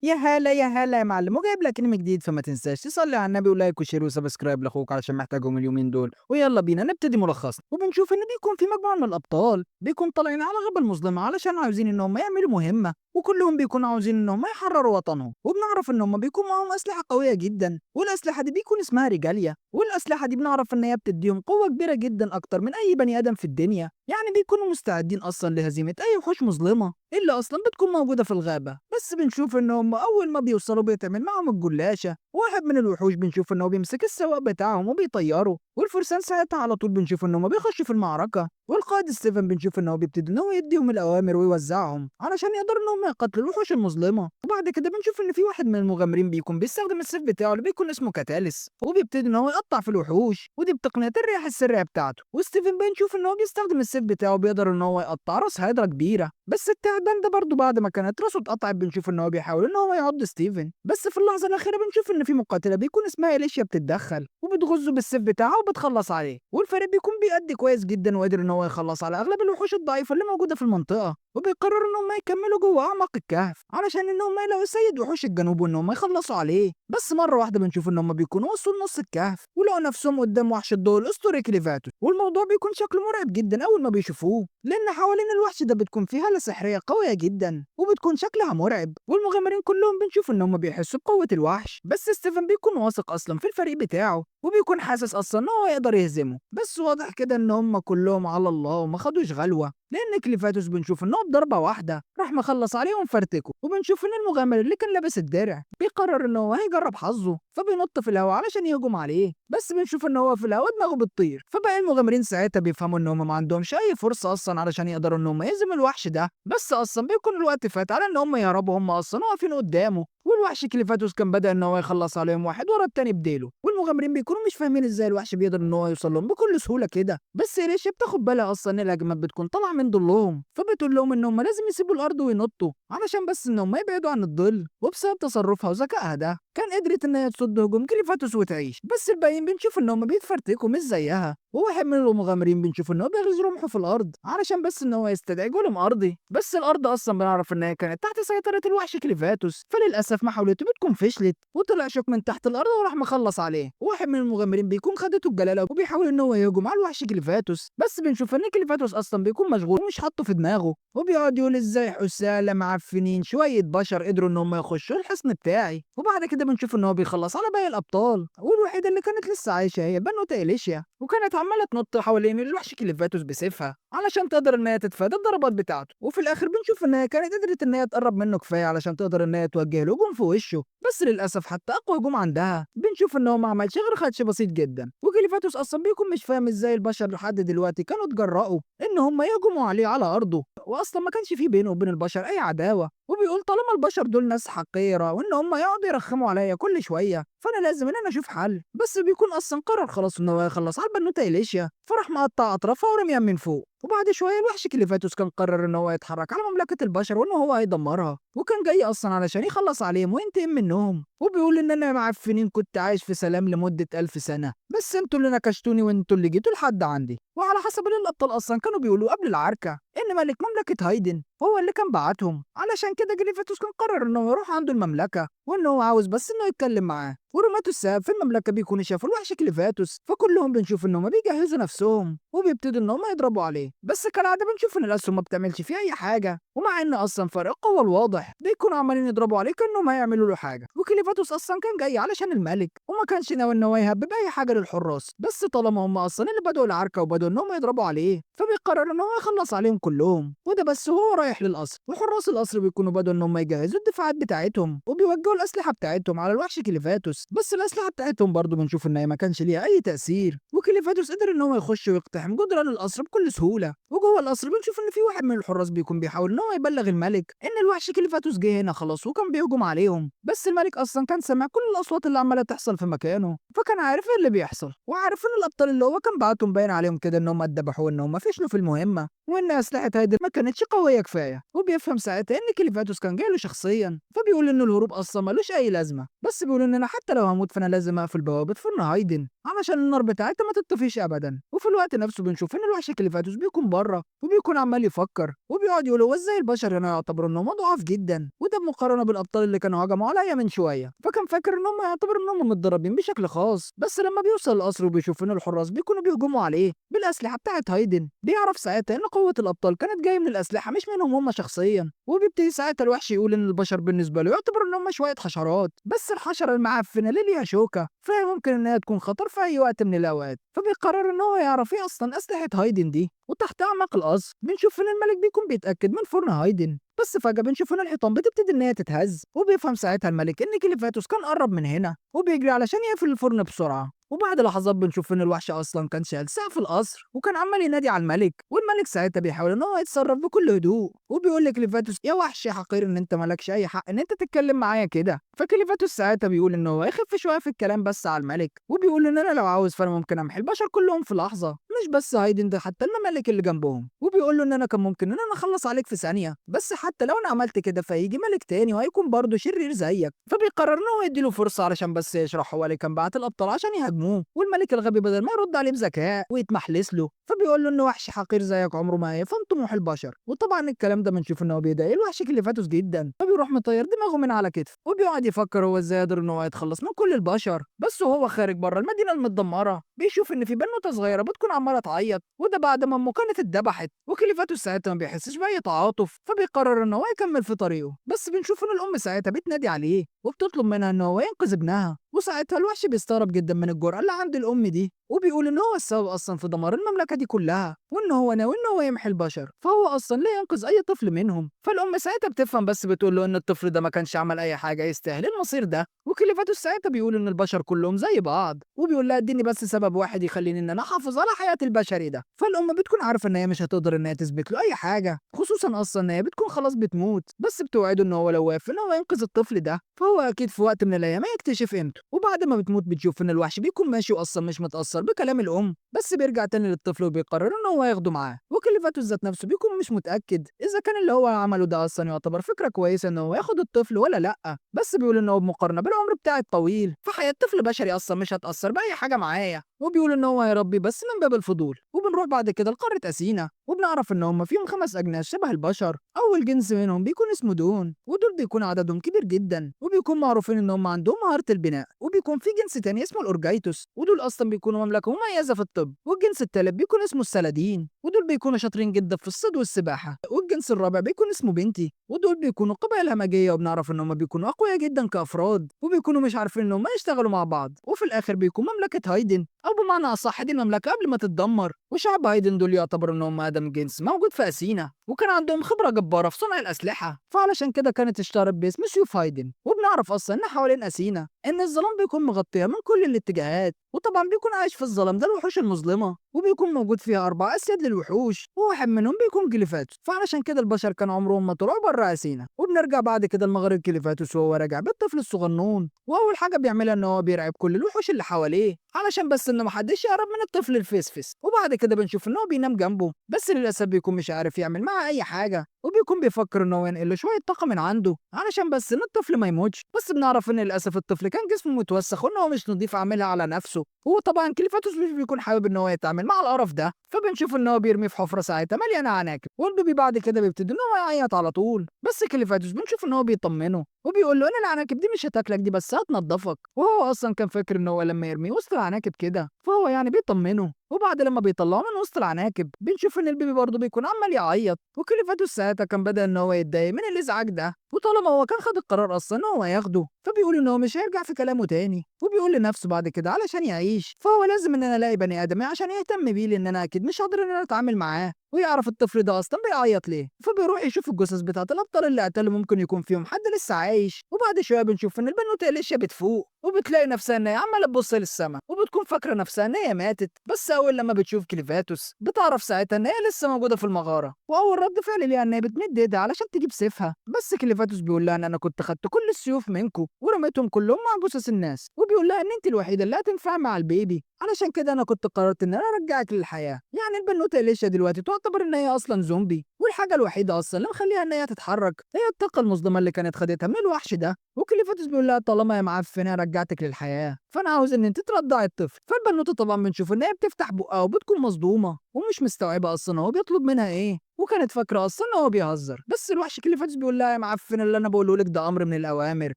يا هلا يا هلا يا معلم، وجايب لك انمي جديد، فما تنساش تصلي على النبي ولايك وشير وسبسكرايب لاخوك علشان محتاجهم اليومين دول. ويلا بينا نبتدي ملخصنا. وبنشوف ان بيكون في مجموعه من الابطال بيكون طالعين على غابه المظلمه علشان عاوزين ان هم يعملوا مهمه، وكلهم بيكونوا عاوزين ان هم يحرروا وطنهم. وبنعرف ان هم بيكون معاهم اسلحه قويه جدا، والاسلحه دي بيكون اسمها ريجاليا. والاسلحه دي بنعرف ان هي بتديهم قوه كبيره جدا اكتر من اي بني ادم في الدنيا، يعني بيكونوا مستعدين اصلا لهزيمه اي وحوش مظلمه اللي اصلا بتكون موجوده في الغابه. بس بنشوف ان هم اول ما بيوصلوا بيتعمل معاهم الجلاشه، واحد من الوحوش بنشوف ان هو بيمسك السواق بتاعهم وبيطيره، والفرسان ساعتها على طول بنشوف ان هم بيخشوا في المعركه. والقائد ستيفن بنشوف ان هو بيبتدي ان هو يديهم الاوامر ويوزعهم علشان يقدروا ان هم يقتلوا الوحوش المظلمه. وبعد كده بنشوف ان في واحد من المغامرين بيكون بيستخدم السيف بتاعه اللي بيكون اسمه كاتاليس، وبيبتدي ان هو يقطع في الوحوش، ودي بتقنيه الرياح السريه بتاعته. وستيفن بنشوف ان هو بيستخدم السيف بتاعه بيقدر ان هو يقطع راس هيدرا كبيره. بس التعبان ده برضه بعد ما كانت راسه اتقطعت بنشوف ان هو بيحاول ان هو يعض ستيفن. بس في اللحظه الاخيره بنشوف ان في مقاتله بيكون اسمها اليشيا بتتدخل وبتغزه بالسيف بتاعها وبتخلص عليه، والفريق بيكون بيأدي كويس جدا وقادر ان هو يخلص على اغلب الوحوش الضعيفه اللي موجوده في المنطقه. وبيقرروا ان هم يكملوا جوه اعماق الكهف علشان ان هم يلاقوا سيد وحوش الجنوب وان هم يخلصوا عليه. بس مره واحده بنشوف ان هم بيكونوا وصلوا لنص الكهف ولقوا نفسهم قدام وحش الضوء الاسطوري كليفاتوس، والموضوع بيكون شكله مرعب جدا اول ما بيشوفوه، لان حوالين الوحش ده بتكون فيه هاله سحريه قويه جدا وبتكون شكلها مرعب. والمغامرين كلهم بنشوف ان هم بيحسوا بقوه الوحش، بس ستيفن بيكون واثق اصلا في الفريق بتاعه وبيكون حاسس اصلا ان هو يقدر يهزمه. بس واضح كده ان هم كلهم على الله وما خدوش غلوه، لان كليفاتوس بنشوف ان هو بضربه واحده راح مخلص عليهم فرتكه. وبنشوف ان المغامر اللي كان لابس الدرع بيقرر ان هو هيجرب حظه، فبينط في الهواء علشان يهجم عليه. بس بنشوف ان هو في الهواء دماغه بتطير، فبقى المغامرين ساعتها بيفهموا ان هم ما عندهمش اي فرصه اصلا علشان يقدروا ان هم يهزموا الوحش ده. بس اصلا بيكون الوقت فات على ان هم يهربوا، هم اصلا واقفين قدامه، والوحش كليفاتوس كان بدأ ان هو يخلص عليهم واحد ورا التاني بديله. والمغامرين بيكونوا مش فاهمين ازاي الوحش بيقدر ان هو يوصل لهم بكل سهوله كده. بس إليشا بتاخد بالها اصلا ان الهجمات بتكون طالعه من ضلهم، فبتقول لهم ان هم لازم يسيبوا الارض وينطوا علشان بس ان هم يبعدوا عن الظل. وبسبب تصرفها وذكائها ده كان قدرت ان هي تصد هجوم كليفاتوس وتعيش. بس الباقيين بنشوف ان هم بيتفرتكوا مش زيها، وواحد من المغامرين بنشوف ان هو بيغرز رمحه في الارض علشان بس ان هو يستدعي جولم ارضي. بس الارض اصلا بنعرف ان هي كانت تحت سيطره الوحش كليفاتوس، فللاسف محاولته بتكون فشلت وطلع شوك من تحت الارض وراح مخلص عليه. واحد من المغامرين بيكون خدته الجلاله وبيحاول ان هو يهجم على الوحش كليفاتوس، بس بنشوف ان كليفاتوس اصلا بيكون مشغول ومش حاطه في دماغه، وبيقعد يقول ازاي حسالة معفنين شويه بشر قدروا ان هم يخشوا الحصن بتاعي. وبعد كده بنشوف ان هو بيخلص على باقي الابطال، والوحيده اللي كانت لسه عايشه هي بنوته إليشيا، وكانت عماله تنط حوالين الوحش كليفاتوس بسيفها علشان تقدر ان هي تتفادى الضربات بتاعته. وفي الاخر بنشوف ان هي كانت قدرت ان هي تقرب منه كفايه علشان تقدر ان هي توجه له هجوم في وشه. بس للاسف حتى اقوى هجوم عندها بنشوف ان هو ما عملش غير خدش بسيط جدا، وكليفاتوس اصلا بيكون مش فاهم ازاي البشر لحد دلوقتي كانوا اتجرأوا ان هم يهجموا عليه على ارضه، واصلا ما كانش في بينه وبين البشر اي عداوه. وبيقول طالما البشر دول ناس حقيره وان هم يقعدوا يرخموا عليا كل شويه فانا لازم ان انا اشوف حل. بس بيكون اصلا قرر خلاص ان هو يخلص على البنوته إليشيا، فراح مقطع اطرافها ورميها من فوق. وبعد شويه الوحش كليفاتوس كان قرر ان هو يتحرك على مملكه البشر وان هو هيدمرها، وكان جاي اصلا علشان يخلص عليهم وينتقم منهم. وبيقول ان انا معفنين كنت عايش في سلام لمده 1000 سنه، بس انتوا اللي نكشتوني وانتوا اللي جيتوا لحد عندي. وعلى حسب اللي الابطال اصلا كانوا بيقولوا قبل العركه ان ملك مملكه هايدن هو اللي كان بعتهم، علشان كده جليفاتوس كان قرر انه يروح عنده المملكه وان هو عاوز بس انه يتكلم معاه. ورماة السحاب في المملكه بيكونوا شافوا الوحش كليفاتوس، فكلهم بنشوف انهم بيجهزوا نفسهم وبيبتدوا انهم يضربوا عليه. بس كالعاده بنشوف ان الاسهم ما بتعملش فيه اي حاجه، ومع ان اصلا فرق القوه الواضح بيكونوا عمالين يضربوا عليه كانهم هيعملوا له حاجه. وكليفاتوس اصلا كان جاي علشان الملك وما كانش ناوي ان هو يهبب اي حاجه للحراس، بس طالما هم اصلا اللي بدأوا العركه وبدأوا انهم يضربوا عليه فبيقرر ان هو يخلص عليهم كلهم. وده بس وهو رايح للقصر، وحراس القصر بيكونوا بدأوا ان هم يجهزوا الدفاعات بتاعتهم وبيوجهوا الاسلحه بتاعتهم على الوحش كليفاتوس. بس الاسلحه بتاعتهم برضه بنشوف ان هي ما كانش ليها اي تاثير، وكليفاتوس قدر ان هو يخش ويقتحم جدران القصر بكل سهوله. وجوه القصر بنشوف ان في واحد من الحراس بيكون بيحاول ان هو يبلغ الملك ان الوحش كليفاتوس جه هنا خلاص وكان بيهجم عليهم. بس الملك اصلا كان سامع كل الاصوات اللي عماله تحصل في مكانه، فكان عارف ايه اللي بيحصل، وعارف ان الابطال اللي هو كان بعتهم باين عليهم كده ان هم اتذبحوا وان هم فشلوا في المهمه وان اسلحه هايدر ما كانتش قويه كفايه. وبيفهم ساعتها ان كليفاتوس كان جاي له شخصيا، فبيقول ان الهروب اصلا ملوش اي لازمه، بس بيقول اننا حتى حتى لو هموت فأنا لازم أقفل بوابة فرن هايدن علشان النار بتاعتها ما تطفيش أبدا. وفي الوقت نفسه بنشوف إن الوحش كليفاتوس بيكون بره وبيكون عمال يفكر وبيقعد يقول هو إزاي البشر هنا يعتبروا إنهم ضعاف جدا، وده بمقارنة بالأبطال اللي كانوا هجموا عليا من شوية. فكان فاكر إنهم يعتبر إنهم متدربين بشكل خاص، بس لما بيوصل القصر وبيشوف إن الحراس بيكونوا بيهجموا عليه بالأسلحة بتاعة هايدن بيعرف ساعتها إن قوة الأبطال كانت جاية من الأسلحة مش منهم هم شخصيا. وبيبتدي ساعتها الوحش يقول إن البشر بالنسبة له يعتبر إن هم شوية حشرات، بس الحشرة المعفنة اللي ليها شوكة فهي ممكن إنها تكون خطر في أي وقت من الأوقات. فبيقرر إن هو يعرف إيه أصلا أسلحة هايدن دي. وتحت أعماق القصر بنشوف إن الملك بيكون بيتأكد من فرن هايدن، بس فجأة بنشوف إن الحيطان بتبتدي إن هي تتهز وبيفهم ساعتها الملك إن كليفاتوس كان قرب من هنا وبيجري علشان يقفل الفرن بسرعة. وبعد لحظات بنشوف إن الوحش أصلا كان شايل سقف القصر وكان عمال ينادي على الملك، والملك ساعتها بيحاول إن هو يتصرف بكل هدوء وبيقول لكليفاتوس يا وحش يا حقير إن أنت مالكش أي حق إن أنت تتكلم معايا كده. فكليفاتوس ساعتها بيقول إن هو يخف شوية في الكلام بس على الملك، وبيقول إن أنا لو عاوز فأنا ممكن أمحي البشر كلهم في لحظة، مش بس هايدن ده حتى الممالك اللي جنبهم. وبيقول له إن أنا كان ممكن إن أنا أخلص عليك في ثانية، بس حتى لو أنا عملت كده فهيجي ملك تاني وهيكون برضه شرير زيك. فبيقرر إن هو يديله فرصة علشان بس يشرح هو ليه كان بعت الأبطال عشان يهاجموه. والملك الغبي بدل ما يرد عليه بذكاء ويتمحلس له فبيقول له إن وحش حقير زيك عمره ما هيفهم طموح البشر. وطبعا الكلام ده بنشوف إن هو بيضايق الوحش كليفاتوس جدا، فبيروح مطير دماغه من على كتفه وبيقعد يفكر هو إزاي يقدر إن هو يتخلص من كل البشر. بس وهو خارج بره المدينة المتدمرة بيشوف إن في بنوتة صغيرة بتكون عمالة تعيط، وده بعد ما أمه كانت اتذبحت. وكليفاتوس ساعتها ما بيحسش بأي تعاطف فبيقرر إن هو يكمل في طريقه، بس بنشوف إن الأم ساعتها بتنادي عليه وبتطلب منها إن هو ينقذ ابنها. وساعتها الوحش بيستغرب جدا من الجرأة اللي عند الأم دي وبيقول إن هو السبب أصلا في دمار المملكة دي كلها، وإن هو ناوي إن هو يمحي البشر فهو أصلا لا ينقذ أي طفل منهم. فالأم ساعتها بتفهم بس بتقول له إن الطفل ده ما كانش عمل أي حاجة يستاهل المصير ده. وكليفاتوس ساعتها بيقول إن البشر كلهم زي بعض وبيقول لها اديني بس سبب واحد يخليني إن أنا أحافظ على حياة البشري ده. فالأم بتكون عارفة إن هي مش هتقدر إن هي تثبت له أي حاجة، خصوصا أصلا إن هي بتكون خلاص بتموت، بس بتوعده إن هو لو وافق إن هو ينقذ الطفل ده فهو أكيد في وقت من الأيام هيكتشف قيمته. وبعد ما بتموت بتشوف إن الوحش بيكون ماشي وأصلا مش متأثر بكلام الأم، بس بيرجع تاني للطفل وبيقرر إن هو ياخده معاه. وكليفاتوس ذات نفسه بيكون مش متأكد إذا كان اللي هو عمله ده أصلا يعتبر فكرة كويسة إن هو ياخد الطفل ولا لأ، بس بيقول إن هو بمقارنة بالعمر بتاعه الطويل فحياة طفل بشري أصلا مش هتأثر بأي حاجة معايا. وبيقول إن هو هيربي بس من باب الفضول. وبنروح بعد كده لقارة أثينا وبنعرف إن هم فيهم 5 أجناس شبه البشر. أول جنس منهم بيكون اسمه دون، ودول بيكون عددهم كبير جدا وبيكون معروفين إن هم عندهم مهارة البناء. وبيكون في جنس تاني اسمه الأورجايتوس ودول أصلا بيكونوا مملكة مميزة في الطب. والجنس التالت بيكون اسمه السلادين ودول بيكونوا شاطرين جدا في الصيد والسباحة. والجنس الرابع بيكون اسمه بنتي ودول بيكونوا قبائل همجية وبنعرف إن هم بيكونوا أقوياء جدا كأفراد وبيكونوا مش عارفين إن هم يشتغلوا مع بعض. وفي الآخر بيكون مملكة هايدن أو بمعنى أصح دي المملكة قبل ما تتدمر. وشعب هايدن دول يعتبر إن هم أقدم جنس موجود في أثينا وكان عندهم خبرة جبارة في صنع الأسلحة، فعلشان كده كانت اشتهرت باسم سيوف هايدن. وبنعرف أصلا إن حوالين أثينا إن الظلام بيكون مغطيها من كل الاتجاهات، وطبعا بيكون عايش في الظلام ده الوحوش المظلمة وبيكون موجود فيها 4 أسياد للوحوش وواحد منهم بيكون كليفاتوس. فعلشان كده البشر كانوا عمرهم ما طلعوا بره أثينا. وبنرجع بعد كده لمغارة كليفاتوس وهو راجع بالطفل الصغنون، وأول حاجة بيعملها إن هو بيرعب كل الوحوش اللي حواليه علشان بس إن محدش يقرب من الطفل الفسفس. وبعد كده بنشوف إن هو بينام جنبه، بس للأسف بيكون مش عارف يعمل معاه أي حاجة وبيكون بيفكر إن هو ينقل له شوية طاقة من عنده علشان بس إن الطفل ما يموتش. بس بنعرف إن للأسف الطفل كان جسمه متوسخ وإن هو مش نضيف عاملها على نفسه. هو طبعا كليفاتوس مش بيكون حابب إن هو يتعامل مع القرف ده، فبنشوف إن هو بيرميه في حفرة ساعتها مليانة عناكب. والبيبي بعد كده بيبتدي إن هو يعيط على طول، بس كليفاتوس بنشوف إن هو بيطمنه وبيقول له إن العناكب دي مش هتاكلك دي بس هتنضفك. وهو أصلا كان فاكر إن هو لما يرميه وسط العناكب كده فهو يعني بيطمنه. وبعد لما بيطلعوه من وسط العناكب بنشوف ان البيبي برضه بيكون عمال يعيط، وكليفاتوس ساعتها كان بدأ ان هو يتضايق من الازعاج ده، وطالما هو كان خد القرار اصلا ان هو ياخده فبيقول ان هو مش هيرجع في كلامه تاني. وبيقول لنفسه بعد كده علشان يعيش فهو لازم ان انا الاقي بني ادم عشان يهتم بيه، لان انا اكيد مش هقدر ان انا اتعامل معاه ويعرف الطفل ده اصلا بيعيط ليه. فبيروح يشوف الجثث بتاعه الابطال اللي قتلوا ممكن يكون فيهم حد لسه عايش. وبعد شويه بنشوف ان البنوته اليشيا بتفوق وبتلاقي نفسها ان هي عماله تبص للسما وبتكون فاكره نفسها ان هي ماتت، بس اول لما بتشوف كليفاتوس بتعرف ساعتها ان هي لسه موجوده في المغاره. واول رد فعل ليها ان هي بتمد ايدها علشان تجيب سيفها، بس كليفاتوس بيقول لها ان انا كنت خدت كل السيوف منكم ورميتهم كلهم مع جثث الناس، وبيقول لها ان انت الوحيده اللي هتنفع مع البيبي علشان كده انا كنت قررت ان انا ارجعك للحياه. يعني البنوته اليشيا دلوقتي تعتبر ان هي اصلا زومبي، والحاجة الوحيدة أصلا اللي مخليها إن هي تتحرك هي الطاقة المظلمة اللي كانت خدتها من الوحش ده. وكليفاتوس بيقول لها طالما يا معفنة رجعتك للحياة فأنا عاوز إن أنت ترضعي الطفل. فالبنوتة طبعا بنشوف إن هي بتفتح بقها وبتكون مصدومة ومش مستوعبة أصلا هو بيطلب منها إيه، وكانت فاكرة أصلا إن هو بيهزر. بس الوحش كليفاتوس بيقول لها يا معفنة اللي أنا بقوله لك ده أمر من الأوامر،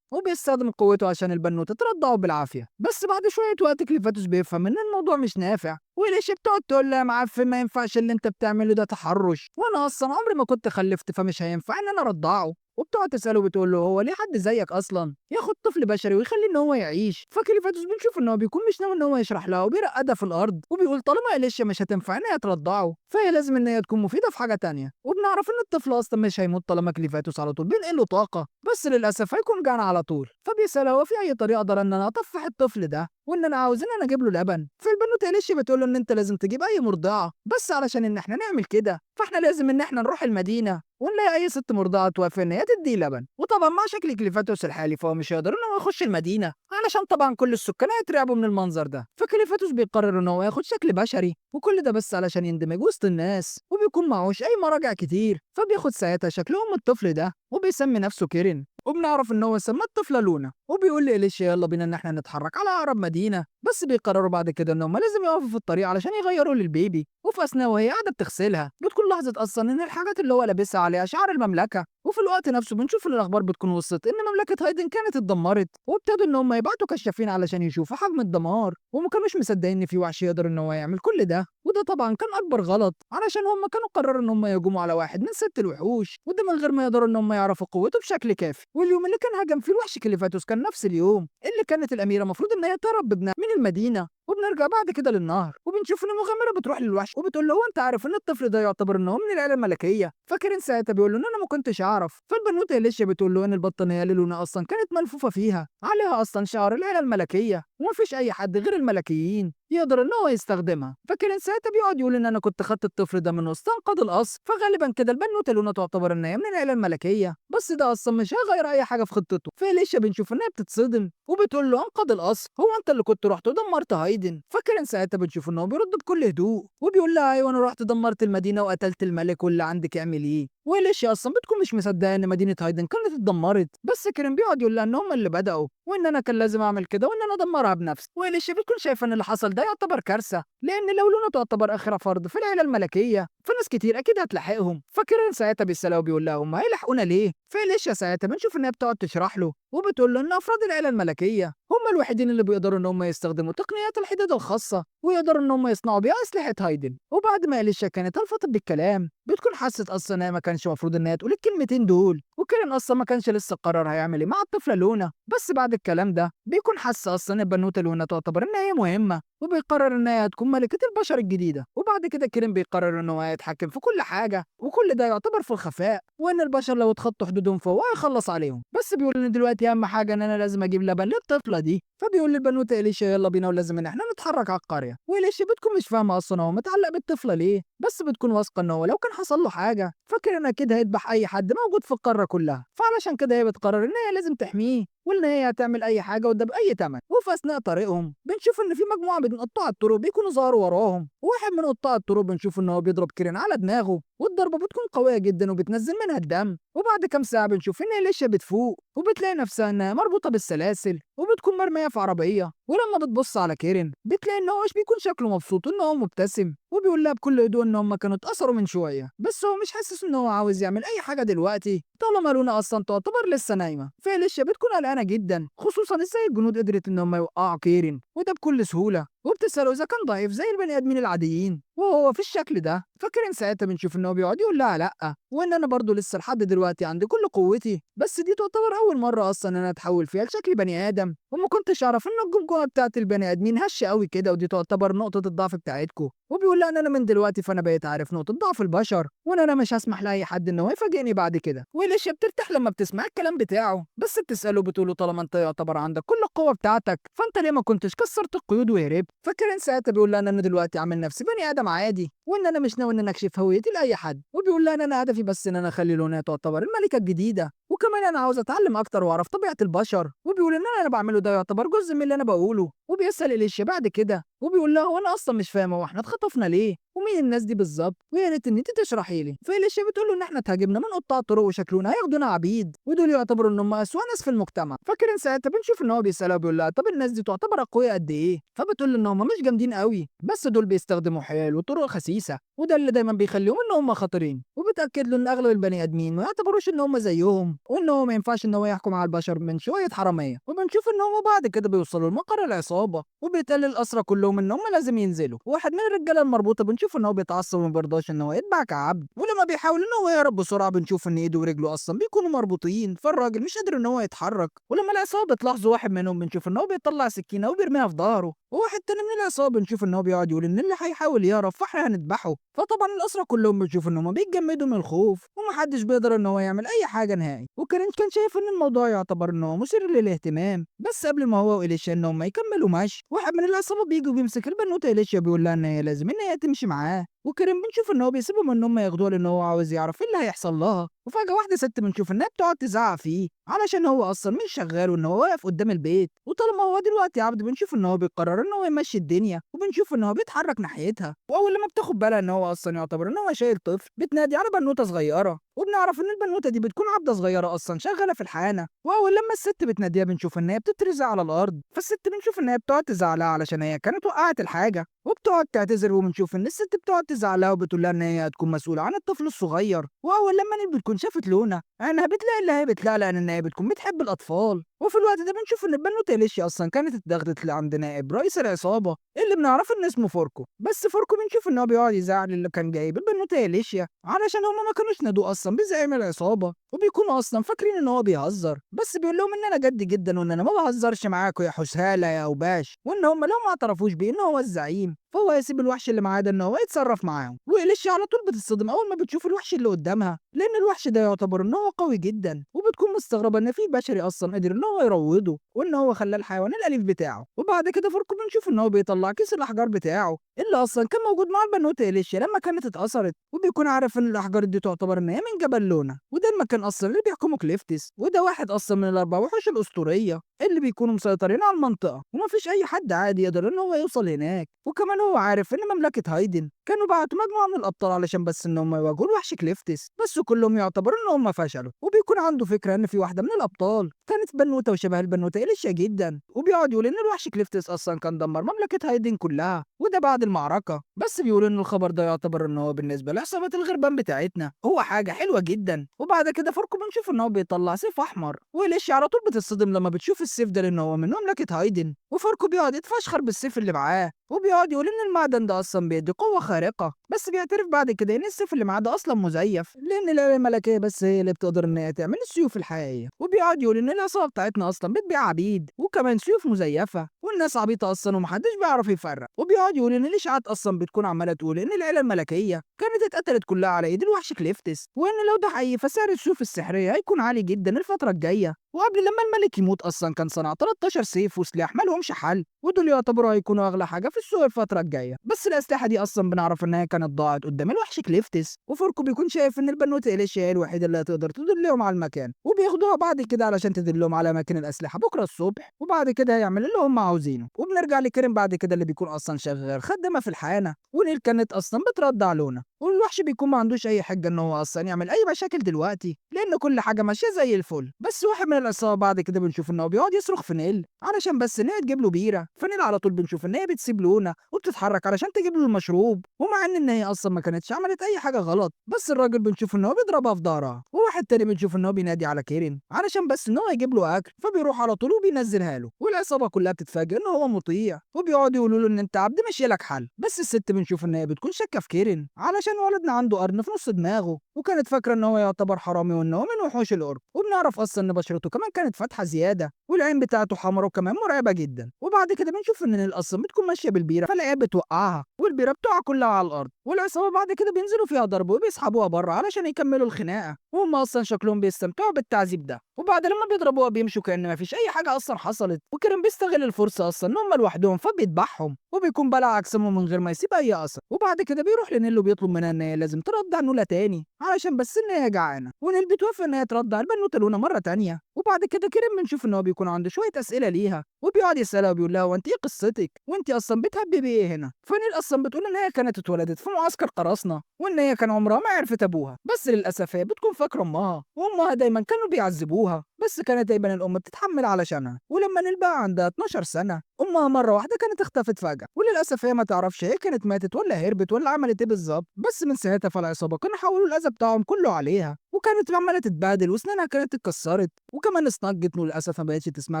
وبيستخدم قوته عشان البنوتة ترضعه بالعافية. بس بعد شوية وقت كليفاتوس بيفهم إن الموضوع مش نافع، وليش بتقعد تقول لها يا معفن ما ينفعش اللي أنت بتعمله ده تحرش، وأنا أصلا عمري ما كنت خلفت فمش هينفع إن أنا أرضعه. وبتقعد تسأله بتقول له هو ليه حد زيك أصلا ياخد طفل بشري ويخلي إن هو يعيش؟ فكليفاتوس بنشوف إن هو بيكون مش ناوي إن هو يشرح لها وبيرقدها في الأرض، وبيقول طالما إليشيا مش هتنفع إن هي ترضعه فهي لازم إن هي تكون مفيدة في حاجة تانية. وبنعرف إن الطفل أصلا مش هيموت طالما كليفاتوس على طول بينقل له طاقة، بس للأسف هيكون جعان على طول. فبيسألها هو في أي طريقة أقدر إن أنا أطفح الطفل ده، وإن أنا عاوز إن أنا أجيب له لبن. فالبنوتة إليشيا بتقول له إن أنت لازم تجيب أي مرضعة، بس علشان إن إحنا نعمل كده فإحنا لازم إن إحنا نروح المدينة ونلاقي أي ست مرضعة توافق إن هي تديه لبن. وطبعا مع شكل كليفاتوس الحالي فهو مش هيقدر إن هو يخش المدينة علشان طبعا كل السكان هيترعبوا من المنظر ده. فكليفاتوس بيقرر إن هو ياخد شكل بشري، وكل ده بس علشان يندمج وسط الناس، وبيكون معهوش أي مراجع كتير. فبياخد ساعتها شكل أم الطفل ده وبيسمي نفسه كيرين، وبنعرف إن هو سمى الطفلة لونا. وبيقول لإليشيا يلا بينا إن إحنا نتحرك على أقرب مدينة، بس بيقرروا بعد كده إن هم لازم يقفوا في الطريق علشان يغيروا للبيبي. وفي أثناء وهي قاعدة بتغسلها بتكون لاحظت أصلا إن الحاجات اللي هو لابسها عليها شعار المملكة. وفي الوقت نفسه بنشوف إن الأخبار بتكون وصلت إن مملكة هايدن كانت اتدمرت، وابتدوا إن هم يبعتوا كشافين علشان يشوفوا حجم الدمار، وما كانوش مصدقين إن في وحش يقدر إن هو يعمل كل ده. وده طبعا كان أكبر غلط علشان هم كانوا قرروا إن هم يهجموا على واحد من ست الوحوش، وده من غير ما يقدروا إن هم يعرفوا قوته بشكل كافي. واليوم اللي كان هجم فيه الوحش كليفاتوس كان نفس اليوم اللي كانت الأميرة المفروض إن هي تهرب بابنها من المدينة. وبنرجع بعد كده للنهر وبنشوف ان المغامره بتروح للوحش وبتقول له هو انت عارف ان الطفل ده يعتبر ان هو من العيله الملكيه؟ فاكرين ساعتها بيقول له ان انا ما كنتش اعرف. فالبنوته إليشيا بتقول له ان البطانيه اللي لونا اصلا كانت ملفوفه فيها عليها اصلا شعار العيله الملكيه، ومفيش اي حد غير الملكيين يقدر ان هو يستخدمها. فاكرين ساعتها بيقعد يقول ان انا كنت خدت الطفل ده من وسط انقاض القصر، فغالبا كده البنوته لونا تعتبر ان هي من العيله الملكيه، بس ده اصلا مش هيغير اي حاجه في خطته. فإليشيا بنشوف ان هي بتتصدم وبتقول له انقذ القصر هو انت اللي كنت رحت ودمرت هايدن؟ فاكرين ساعتها بنشوف ان هو بيرد بكل هدوء وبيقول لها ايوه انا رحت دمرت المدينه وقتلت الملك واللي عندك اعمل ايه. وإليشيا اصلا بتكون مش مصدقه ان مدينه هايدن كانت اتدمرت، بس كريم بيقعد يقول لها ان هم اللي بداوا وان انا كان لازم اعمل كده وان انا ادمرها بنفسي. وإليشيا بتكون شايفه ان اللي حصل ده يعتبر كارثه، لان لو لونا تعتبر اخر فرد في العيله الملكيه فناس كتير اكيد هتلاحقهم. فكريم ساعتها بيسالها وبيقول لها هم هيلحقونا ليه؟ فإليشيا ساعتها بنشوف ان هي بتقعد تشرح له وبتقول له ان افراد العيله الملكيه هم الوحيدين اللي بيقدروا ان هم يستخدموا تقنيات الحداد الخاصه ويقدروا ان هم يصنعوا بيها اسلحه هايدن. وبعد ما إليشيا كانت الفت بالكلام بتكون حست اصلا ان هي ما كانش المفروض ان هي تقول الكلمتين دول، وكيرين اصلا ما كانش لسه قرر هيعمل ايه مع الطفله لونا. بس بعد الكلام ده بيكون حاسه اصلا ان البنوته لونا تعتبر ان هي مهمه، وبيقرر ان هي هتكون ملكه البشر الجديده. وبعد كده كيرين بيقرر ان هو هيتحكم في كل حاجه، وكل ده يعتبر في الخفاء، وان البشر لو اتخطوا حدودهم فهو هيخلص عليهم. بس بيقول ان دلوقتي اهم حاجه ان انا لازم اجيب لبن للطفله دي. فبيقول للبنوته إليشيا يلا بينا ولازم ان احنا نتحرك على القريه. وإليشيا بتكون مش فاهمه اصلا هو متعلق بالطفله ليه، بس بتكون واثقه ان هو لو كان حصل له حاجه فكر اكيد هيذبح اي حد موجود في القاره كلها، فعلشان كده هي بتقرر ان هي لازم تحميه وان هي هتعمل اي حاجه وده باي ثمن. وفي اثناء طريقهم بنشوف ان في مجموعه من قطاع الطرق بيكونوا ظهروا وراهم، وواحد من قطاع الطرق بنشوف ان هو بيضرب كيرين على دماغه، والضربه بتكون قويه جدا وبتنزل منها الدم. وبعد كام ساعه بنشوف ان إليشيا بتفوق وبتلاقي نفسها انها مربوطه بالسلاسل وبتكون مرميه في عربيه، ولما بتبص على كيرين بتلاقي ان هو مش بيكون شكله مبسوط وان هو مبتسم، وبيقول لها بكل هدوء ان هم كانوا اتأثروا من شويه، بس هو مش حاسس ان هو عاوز يعمل اي حاجه دلوقتي طالما لونا اصلا تعتبر لسه نايمه. فإليشيا بتكون قلقانه جدا خصوصا ازاي الجنود قدرت ان هم يوقعوا كيرين وده بكل سهوله، وبتساله اذا كان ضعيف زي البني ادمين العاديين وهو في الشكل ده. فكيرين ساعتها بنشوف ان هو بيقعد يقول لها لا، وان انا برضو لسه لحد دلوقتي عندي كل قوتي، بس دي تعتبر اول مره اصلا ان انا اتحول فيها لشكل بني ادم، وما كنتش اعرف ان الجمجمه بتاعت البني ادمين هشه قوي كده، ودي تعتبر نقطه الضعف بتاعتكم. وبيقول لها ان انا من دلوقتي فانا بقيت عارف نقطه ضعف البشر وان انا مش هسمح لاي حد ان هو يفاجئني بعد كده. وإليشيا بترتاح لما بتسمع الكلام بتاعه، بس بتساله بتقول له طالما انت يعتبر عندك كل القوه بتاعتك فانت ليه ما كنتش كسرت القيود وهربت؟ فكيرين ساعتها بيقول لها ان انا دلوقتي عامل نفسي بني ادم عادي وان انا مش ناوي ان انا اكشف هويتي لاي حد، وبيقول لها ان انا هدفي بس ان انا اخلي لونا تعتبر الملكه الجديده، وكمان انا عاوز اتعلم اكتر واعرف طبيعه البشر. وبيقول إن أنا بعمله ده يعتبر جزء من اللي أنا بقوله، وبيسأل إليشيا بعد كده وبيقول لها هو أنا أصلا مش فاهمة هو إحنا اتخطفنا ليه؟ ومين الناس دي بالظبط؟ ويا ريت إن أنت تشرحي لي. فإليشيا بتقول له إن إحنا اتهاجمنا من قطاع الطرق وشكلونا هياخدونا عبيد، ودول يعتبروا إن هم أسوأ ناس في المجتمع. فاكرين ساعتها بنشوف إن هو بيسألها وبيقول لها طب الناس دي تعتبر أقوياء قد إيه؟ فبتقول له إن هم مش جامدين قوي، بس دول بيستخدموا حيل وطرق خسيسة، وده اللي دايما بيخليهم إن هم خطرين. وبتأكد له إن أغلب البني آدمين ما يعتبروش إن هم زيهم، وإن هو ما ينفعش إن هو يحكم على البشر من شوية حرامية. وبنشوف إن هم بعد كده بيوصلوا لمقر العصابة، وبيتقال للأسرى كلهم إن هم لازم ينزلوا. واحد من الرجالة المربوطة بنشوف إن هو بيتعصب وما بيرضاش إن هو يتباع كعبد، ولما بيحاول إن هو يهرب بسرعة بنشوف إن إيده ورجله أصلا بيكونوا مربوطين، فالراجل مش قادر إن هو يتحرك. ولما العصابة بتلاحظوا واحد منهم بنشوف إن هو بيطلع سكينة وبيرميها في ظهره، وواحد تاني من العصابة بنشوف إن هو بيقعد يقول إن اللي هيحاول يهرب فإحنا هنذبحه. فطبعا الأسرى كلهم بنشوف إن هم بيتجمدوا من الخوف، ومحدش بيقدر إن هو يعمل أي حاجة نهائي. وكان شايف إن الموضوع يعتبر إن هو مثير للاهتمام، بس قبل ما هو وإليشيا إن هم يكملوا مشي، واحد من العصابة بيجي وبيمسك البنوتة إليشيا بيقول لها إن هي لازم إن هي تمشي معاه. وكريم بنشوف إن هو بيسيبهم إن هم ياخدوها لأن هو عاوز يعرف إيه اللي هيحصل لها. وفجأة واحدة ست بنشوف إنها بتقعد تزعق فيه علشان هو أصلا مش شغال وإن هو واقف قدام البيت، وطالما هو دلوقتي عبد بنشوف إن هو بيقرر إن هو يمشي الدنيا، وبنشوف إن هو بيتحرك ناحيتها. وأول لما بتاخد بالها إن هو أصلا يعتبر إن هو شايل طفل بتنادي على بنوتة صغيرة، وبنعرف إن البنوتة دي بتكون عبدة صغيرة أصلا شغالة في الحانة. وأول لما الست بتناديها بنشوف إن هي بتترزع على الأرض، فالست بنشوف إن هي بتقعد تزعق لها علشان هي كانت وقعت الحاجة، وبتقعد تعتذر. وبنشوف إن الست بتقعد تزعق لها وبتقول لها إن هي هتكون مسؤولة عن الطفل الصغير. وأول لما نيل بتكون شافت لونا عينها بتلاقي اللي هي بتلاقي لأن إن هي بتكون بتحب الأطفال. وفي الوقت ده بنشوف إن البنوتة إليشيا أصلا كانت اتاخدت لعند نائب رئيس العصابة اللي بنعرف إن اسمه فوركو. بس فوركو بنشوف إن هو بيقعد يزعل اللي كان جايب البنوتة إليشيا علشان هما ما كانوش نادوه أصلا بزعيم العصابة، وبيكونوا أصلا فاكرين إن هو بيهزر، بس بيقول لهم إن أنا جد جدا وإن أنا ما بهزرش معاكوا يا حسالة يا أوباش، وإن هما لو ما اعترفوش بيه إن هو الزعيم فهو هيسيب الوحش اللي معاه ده إن هو يتصرف معاهم. وإليشيا على طول بتتصدم أول ما بتشوف الوحش اللي قدامها، لأن الوحش ده يعتبر إن هو قوي جدا، وبتكون مستغربة إن في بشري أصلا قدر إن هو يروضه وإن هو خلاه الحيوان الأليف بتاعه. وبعد كده فوركو بنشوف إن هو بيطلع كيس الأحجار بتاعه اللي أصلا كان موجود مع البنوتة إليشيا لما كانت اتأثرت، وبيكون عارف إن الأحجار دي تعتبر إن هي من جبل لونا، وده المكان أصلا اللي بيحكمه كليفتس، وده واحد أصلا من الأربع وحوش الأسطورية اللي بيكونوا مسيطرين على المنطقة، ومفيش أي حد عادي يقدر إن هو يوصل هناك. وكمان هو عارف إن مملكة هايدن كانوا بعتوا مجموعة من الأبطال علشان بس إن هم يواجهوا الوحش كليفتس، بس كلهم يعتبروا إن هم فشلوا. وبيكون عنده فكرة إن في واحدة من الأبطال كانت بنوتة وشبه البنوتة إليشيا جدا، وبيقعد يقول إن الوحش كليفتس أصلا كان دمر مملكة هايدن كلها، وده بعد المعركة. بس بيقول إن الخبر ده يعتبر إن هو بالنسبة لعصابة الغربان بتاعتنا هو حاجة حلوة جدا. وبعد كده فوركو بنشوف إن هو بيطلع سيف أحمر، وإليشيا على طول بتتصدم لما بتشوف السيف ده لأن هو من مملكة هايدن. وفوركو بيقعد يتفشخر بالسيف اللي معاه، وبيقعد يقول إن المعدن ده أصلا بيدي قوة خارقة، بس بيعترف بعد كده إن السيف اللي معاه ده أصلا مزيف، لأن الآلة الملكية بس هي اللي بتقدر إن هي تعمل السيوف الحقيقية. وبيقعد يقول إن العصابة بتاعتنا أصلا بتبيع عبيد وكمان سيوف مزيفة، والناس عبيطة أصلا ومحدش بيعرف يفرق. وبيقعد يقول إن الإشاعات أصلا بتكون عمالة تقول إن العيلة الملكية كانت اتقتلت كلها على إيد الوحش كليفتس، وإن لو ده حقيقي فسعر السيوف السحرية هيكون عالي جدا الفترة الجاية. وقبل لما الملك يموت أصلا كان صنع 13 سيف وسلاح مالهمش حل، ودول يعتبروا هيكونوا أغلى حاجة في السوق الفترة الجاية. بس الأسلحة دي أصلا بنعرف إنها كانت ضاعت قدام الوحش كليفتس، وفوركو بيكون شايف إن البنوتة إليشيا هي الوحيدة اللي هتقدر تدلهم على المكان، وبياخدوها بعد كده علشان تدلهم على أماكن الأسلحة بكرة الصبح، وبعد كده هيعمل اللي هم عاوزينه. وبنرجع لكريم بعد كده اللي بيكون أصلا شغال خدامة في الحانة، ونيل كانت أصلا بترضع لونا، والوحش بيكون ما عندوش أي حجة إن هو أصلا يعمل أي مشاكل دلوقتي لأن كل حاجة ماشية زي الفل. بس واحد من العصابة بعد كده بنشوف إن هو بيقعد يصرخ في نيل علشان بس إن هي تجيب له بيرة، فنيل على طول بنشوف إن هي بتسيب لونا وبتتحرك علشان تجيب له المشروب، ومع إن هي أصلا ما كانتش عملت أي حاجة غلط، بس الراجل بنشوف إن هو بيضربها في ظهرها. وواحد تاني بنشوف إن هو بينادي على كيرين علشان بس إن هو يجيب له أكل، فبيروح على طول وبينزلها له، والعصابة كلها بتتفاجئ إن هو مطيع، وبيقعدوا يقولوا له إن أنت عبد مش لك حل. بس الست بنشوف إن هي بتكون شاكة في كيرين علشان ولدنا عنده قرن في نص دماغه، وكانت فاكرة إن هو يعتبر حرامي وإن هو من وحوش القرب. وبنعرف أصلا إن بشرته كمان كانت فاتحة زيادة، والعين بتاعته حمرا وكمان مرعبة جدا. وبعد كده بنشوف إن نيل أصلا بتكون ماشية بالبيرة فالعيال بتوقعها والبيرة بتقع كلها على الأرض، والعصابة بعد كده بينزلوا فيها ضرب وبيسحبوها بره علشان يكملوا الخناقة، وهم أصلا شكلهم بيستمتعوا بالتعذيب ده. وبعد لما بيضربوها بيمشوا كأن مفيش أي حاجة أصلا حصلت، وكريم بيستغل الفرصة اصلا ان هم لوحدهم فبيذبحهم، وبيكون بلع اجسامهم من غير ما يسيب اي اثر. وبعد كده بيروح لنيل وبيطلب منها ان هي لازم ترضع نولا تاني علشان بس ان هي جعانه، ونيل بتوافق ان هي ترضع البنوته لونا مره تانيه. وبعد كده كريم بنشوف ان هو بيكون عنده شويه اسئله ليها، وبيقعد يسالها وبيقول لها وانت ايه قصتك، وانت اصلا بتهببي ايه هنا. فنيل اصلا بتقول ان هي كانت اتولدت في معسكر قراصنه، وان هي كان عمرها ما عرفت ابوها، بس للاسف هي بتكون فاكره امها، وامها دايما كانوا بيعذبوها، بس كانت دايما الام بتتحمل علشانها. ولما نيل بقى عندها 12 سنه امها مره واحده كانت اختفت فجاه، وللاسف هي ما تعرفش هي كانت ماتت ولا هربت ولا عملت ايه بالظبط. بس من ساعتها فالعصابه كانوا حولوا الاذى بتاعهم كله عليها، وكانت عماله تتبهدل واسنانها كانت اتكسرت، وكمان اسنجت وللاسف ما بقتش تسمع